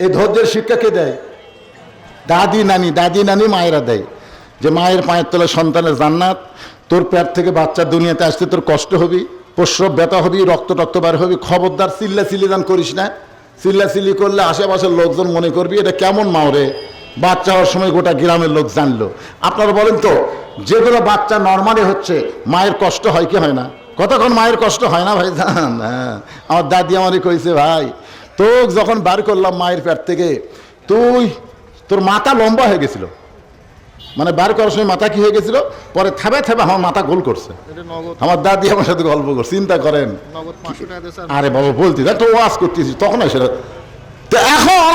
এই ধৈর্যের শিক্ষা কে দেয়? দাদি নানি। দাদি নানি মায়েরা দেয় যে মায়ের পায়ের তলে সন্তানের জান্নাত। তোর পেট থেকে বাচ্চা দুনিয়াতে আসতে তোর কষ্ট হবি, প্রসব ব্যথা হবি, রক্ত বার হবি। খবরদার চিল্লা দান করিস না। চিল্লি করলে আশেপাশের লোকজন মনে করবি এটা কেমন মাওরে। বাচ্চা হওয়ার সময় গোটা গ্রামের লোক জানলো। আপনারা বলেন তো যেগুলো বাচ্চা নর্মালি হচ্ছে মায়ের কষ্ট হয় কি হয় না? কতক্ষণ মায়ের কষ্ট হয় না ভাই জান? হ্যাঁ, আমার দাদি আমারই কইছে ভাই তো যখন বার করলাম মায়ের পেট থেকে তোর মাথা লম্বা হয়ে গেছিল। মানে বার করার সময় মাথা কি হয়ে গেছিল, পরে থেবে আমার মাথা গোল করছে। আমার দাদি আমার সাথে গল্প করছে। চিন্তা করেন। আরে বাবা বলতি তো ওয়াজ করতেছি তখন সেটা। তো এখন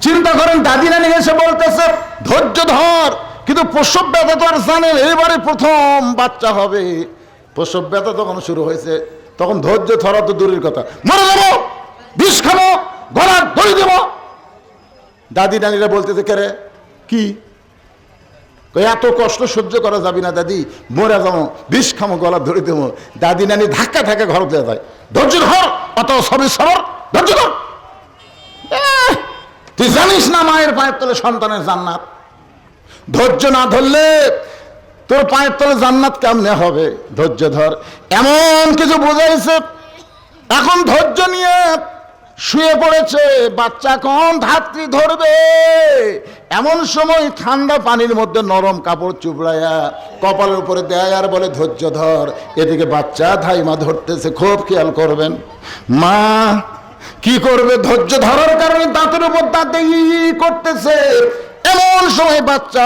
চিন্তা করেন দাদি নানি এসে বলতেছে ধৈর্য ধর, কিন্তু প্রসব ব্যথা তো আর জানেন এবারে প্রথম বাচ্চা হবে। প্রসব ব্যথা তখন শুরু হয়েছে, তখন ধৈর্য ধরা তো দূরের কথা, মরে যাবো, বিষ খাবো, গলার দড়ি দেবো। দাদি নানিরা বলতেছে কেরে কি এত কষ্ট সহ্য করা যাবে না দাদি, মরে যাবো, বিষ খামো, গলার ধরে দেবো। দাদি নানি ধাক্কা ঘর দেওয়া যায়। ধৈর্য ধর, অত সবই সবর, ধৈর্য ধর। তুই জানিস না মায়ের পায়ের তলে সন্তানের জান্নাত? ধৈর্য না ধরলে তোর পায়ের তলে জান্নাত কেমনে হবে? ধৈর্য ধর। এমন কিছু বোঝাইছে, এখন ধৈর্য নিয়ে শুয়ে পড়েছে। বাচ্চা কোন ধাত্রী ধরবে, এমন সময় ঠান্ডা পানির মধ্যে নরম কাপড় চুবড়াইয়া কপালের উপরে দেয় আর বলে ধৈর্য ধর। এদিকে বাচ্চা ধাইমা ধরতেছে, খুব খেয়াল করবেন। মা কি করবে? ধৈর্য ধরার কারণে দাঁতের উপর দাঁতে করতেছে। এমন সময় বাচ্চা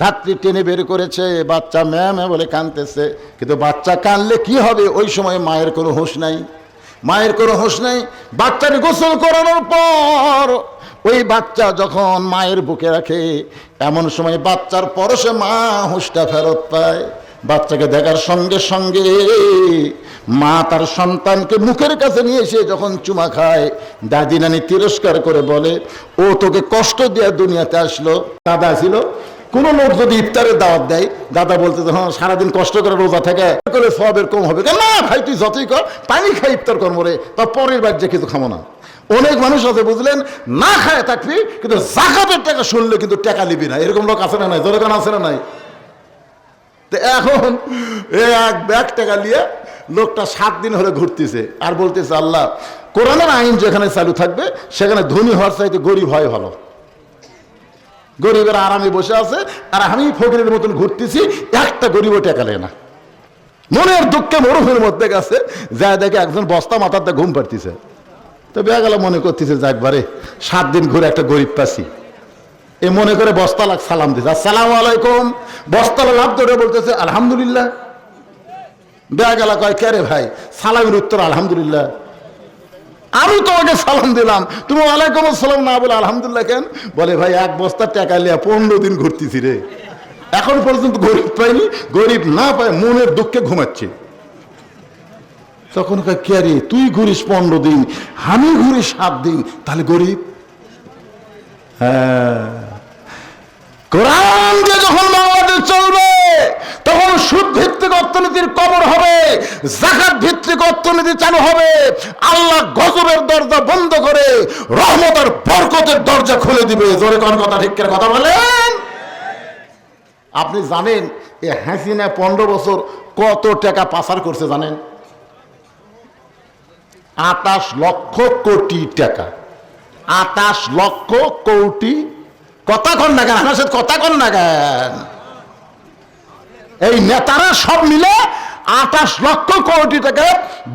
ধাত্রী টেনে বের করেছে, বাচ্চা ম্যামে বলে কাঁদতেছে। কিন্তু বাচ্চা কাঁদলে কি হবে? ওই সময় মায়ের কোনো হুঁশ নাই, মায়ের কোনো হুঁশ নাই। বাচ্চাকে গোসল করানোর পর ওই বাচ্চা যখন মায়ের বুকে রাখে, এমন সময় বাচ্চার পরশে মা হুঁশটা ফেরত পায়। বাচ্চাকে দেখার সঙ্গে সঙ্গে মা তার সন্তানকে মুখের কাছে নিয়ে এসে যখন চুমা খায়, দাদি নানি তিরস্কার করে বলে, ও তোকে কষ্ট দেওয়া দুনিয়াতে আসলো। দাদা ছিল, কোন লোক যদি ইফতারের দাওয়াত দেয়, দাদা বলতে হ্যাঁ সারাদিন কষ্ট করে রোজা থাকে করে সবের কম হবে। না ভাই তুই যতই কর, পানি খাই ইফতার কর মরে, তা পরের বার যে কিছু খাবো না। অনেক মানুষ আছে বুঝলেন, না খায় থাকবি কিন্তু জাকাতের টাকা শুনলে কিন্তু টাকা নিবি না। এরকম লোক আছে না নাই? জোরেগান আছে না নাই? তো এখন এক ব্যাগ টাকা নিয়ে লোকটা 7 দিন হলে ঘুরতেছে আর বলতেছে, আল্লাহ কোরআনের আইন যেখানে চালু থাকবে সেখানে ধনী হওয়ার চাইতে গরিব হয় ভালো। গরিবের আরামে বসে আছে আর আমি ফকিরের মতন ঘুরতেছি, একটা গরিবও টাকা নেয় না। মনের দুঃখে মরুভূমির মধ্যে গেছে, যা দেখে একজন বস্তা মাথাতে ঘুম পাড়তেছে। তো বেগেলা মনে করতেছে, যাক বারে 7 দিন ঘুরে একটা গরিব পাচ্ছি। এ মনে করে বস্তালা সালাম দিছে, আসসালামু আলাইকুম। বস্তালা লাভ ধরে বলতেছে আলহামদুলিল্লাহ। বেগেলা কয়, কে রে ভাই? সালামের উত্তর আলহামদুলিল্লাহ। আমি তোমাকে সালাম দিলাম, তুমি ওয়ালাইকুম আসসালাম না বলে আলহামদুলিল্লাহ কেন? বলে ভাই এক বস্তা টাকা লিয়া 15 দিন ঘুরতেছি রে, এখন পর্যন্ত গরিব পাইনি। গরিব না পায় মনের দুঃখে ঘুমাচ্ছে। তখন কয়, কে রে তুই ঘুরিস 15 দিন, আমি ঘুরি 7 দিন, তাহলে গরিব? হ্যাঁ, কোরআন যে যখন বাংলাদেশ চলবে তখন সুদ ভিত্তিক অর্থনীতির কবর হবে, যাকাত ভিত্তিক অর্থনীতি চালু হবে। আল্লাহ গজবের দরজা বন্ধ করে রহমত আর বরকতের দরজা খুলে দিবে। জোরে কোন কথা, ঠিক করে কথা বলেন। আপনি জানেন এ হাসিনা 15 বছর কত টাকা পাচার করছে জানেন? 28 লক্ষ কোটি টাকা। 28 লক্ষ কোটি। কথা কন না কেন? আমার সাথে কথা কন না কেন? এই নেতারা সব মিলে 28 লক্ষ কোটি টাকা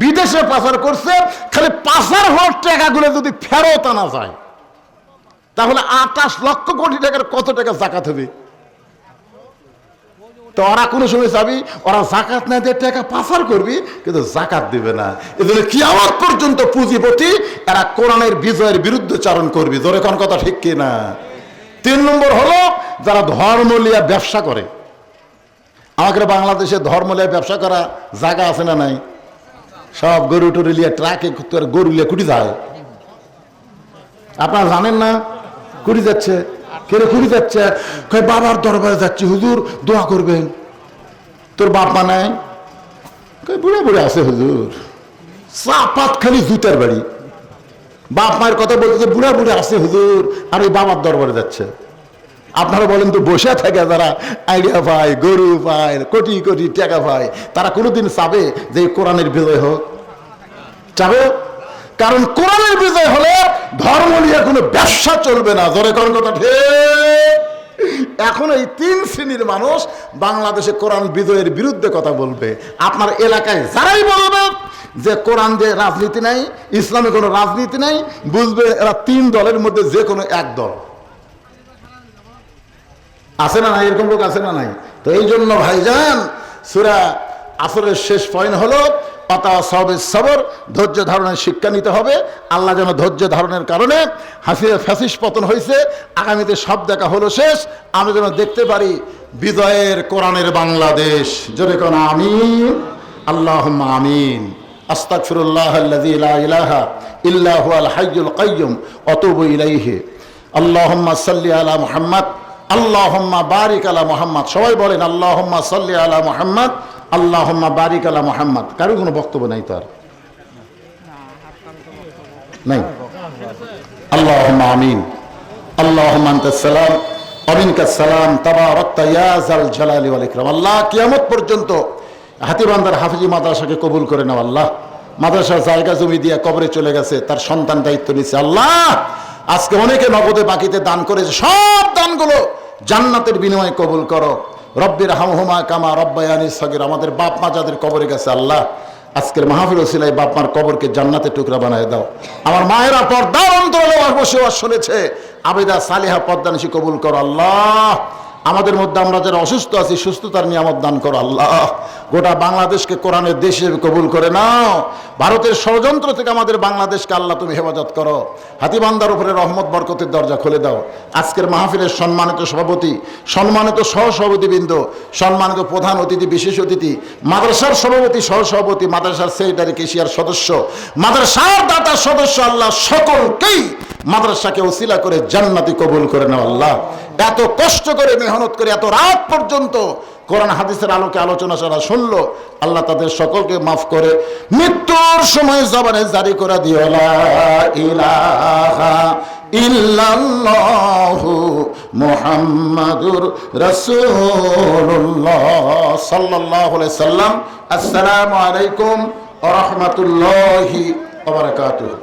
বিদেশে পাচার করছে। খালি পাচার হওয়ার টাকাগুলো যদি ফেরত আনা যায় তাহলে 28 লক্ষ কোটি টাকার কত টাকা জাকাত হবে? তো ওরা কোনো সময় চাবি ওরা জাকাত না দিয়ে টাকা পাচার করবি, কিন্তু জাকাত দিবে না। এজন্য কিয়ামত পর্যন্ত পুঁজিপতি এরা কোরআনের বিজয়ের বিরুদ্ধে চারণ করবি। জোরে কোন কথা, ঠিক কি না? 3 নম্বর হলো যারা ধর্ম লিয়া ব্যবসা করে। আমাদের বাংলাদেশে ধর্ম লিয়া ব্যবসা করা জায়গা আছে না নাই? সব গরু টরু লিয়া ট্রাকে গরু লিয়া কুটি যায়। আপনারা জানেন না? কুটি যাচ্ছে। কেড়ে কুটি যাচ্ছে, কয় বাবার দরবারে যাচ্ছি হুজুর দোয়া করবেন। তোর বাপ মা নাই? কয় বুড়ে বুড়ে আছে হুজুর। চাপাত খালি জুতার বাড়ি। বাপ মায়ের কথা বলতেছে বুড়া বুড়ে আছে হুজুর, আর ওই বাবার দরবারে যাচ্ছে। আপনারা বলেন তো, বসে থাকে যারা আইডিয়া পায়, গরু পায়, কোটি কোটি টাকা পায়, তারা কোনোদিন চাবে যে কোরআনের বিজয় হোক? চাবে? কারণ কোরআনের বিজয় হলে ধর্ম নিয়ে কোনো ব্যবসা চলবে না। জোরে কোন কথা, ঠিক? এখন এই 3 শ্রেণীর মানুষ বাংলাদেশে কোরআন বিজয়ের বিরুদ্ধে কথা বলবে। আপনার এলাকায় যারাই বলবে যে কোরআন যে রাজনীতি নাই, ইসলামে কোনো রাজনীতি নাই, বুঝবে এরা 3 দলের মধ্যে যে কোনো এক দল। আছে না নাই? এরকম লোক আছে না নাই? তো এই জন্য ভাইজান, সূরা আসরের শেষ পয়েন্ট হলো পাতা সবে সবর, ধৈর্য ধারণের শিক্ষা নিতে হবে। আল্লাহ যেন ধৈর্য ধারণের কারণে হাসিনা ফ্যাসিস্ট পতন হয়েছে, আগামীতে সব দেখা হলো শেষ, আমরা যেন দেখতে পারি বিজয়ের কোরআনের বাংলাদেশ। জোরে কোন আমিন, আল্লাহুম্মা আমিন। আস্তাগফিরুল্লাহাল্লাযী লা ইলাহা ইল্লা হুয়াল হাইয়ুল কাইয়্যুম ওয়া আতুবু ইলাইহি। আল্লাহুম্মা সাল্লি আলা মুহাম্মাদ, আল্লাহুম্মা বারিক আলা মুহাম্মাদ। সবাই বলেন আল্লাহুম্মা সাল্লি আলা মুহাম্মাদ, আল্লাহুম্মা বারিক আলা মুহাম্মাদ। কারো কোনো বক্তব্য নাই? তো আর নাই? আল্লাহুম্মা আমিন। আল্লাহুম্মা আনতাস সালাম ওয়া মিনকাস সালাম তাবারাকতা ইয়া যাল জালালি ওয়াল ইকরাম। আল্লাহ কিয়ামত পর্যন্ত হাতীবান্ধার হাফিজি মাদ্রাসাকে কবুল করে নাও আল্লাহ। মাদ্রাসার জায়গা জমি দিয়ে কবরে চলে গেছে, তার সন্তান দায়িত্ব নিচ্ছে আল্লাহ। আজকে অনেকে নগদে বাকিতে দান করেছে, সব দানগুলো জান্নাতের বিনিময়ে কবুল করো। রব্বির হামহুমা কামা রব্বায়ানি সগীর। আমাদের বাপ মা যাদের কবরে গেছে আল্লাহ, আজকের মাহফিল ওসিলায় বাপ মার কবরকে জান্নাতের টুকরা বানায় দাও। আমার মায়েরা পর্দার অন্তরালে বসে শুনেছে, আবেদা সালিহা পদ্মানিসি কবুল করো আল্লাহ। আমাদের মধ্যে আমরা যারা অসুস্থ আছি সুস্থতার নিয়ামত দান করো আল্লাহ। গোটা বাংলাদেশকে কোরআনের দেশ হিসেবে কবুল করে নাও। ভারতের ষড়যন্ত্র থেকে আমাদের বাংলাদেশকে আল্লাহ তুমি হেফাজত করো। হাতীবান্ধার উপরে রহমত বরকতের দরজা খুলে দাও। আজকের মাহফিলের সম্মানিত সভাপতি, সম্মানিত সহসভাপতিবৃন্দ, সম্মানিত প্রধান অতিথি, বিশেষ অতিথি, মাদ্রাসার সভাপতি, সহসভাপতি, মাদ্রাসার সেক্রেটারি, কেশিয়ার সদস্য, মাদ্রাসার দাতা সদস্য, আল্লাহ সকলকেই মাদ্রাসাকে ওসিলা করে জান্নাতি কবুল করে নাও আল্লাহ। এত কষ্ট করে মেহনত করে এত রাত পর্যন্ত কোরআন হাদিসের আলোকে আলোচনা যারা শুনলো আল্লাহ তাদের সকলকে মাফ করে মৃত্যুর সময় জবানে জারি করে দিও লা ইলাহা ইল্লাল্লাহু মুহাম্মাদুর রাসূলুল্লাহ সাল্লাল্লাহু আলাইহি সাল্লাম। আসসালামু আলাইকুম ওয়া রাহমাতুল্লাহি ওয়া বারাকাতুহু।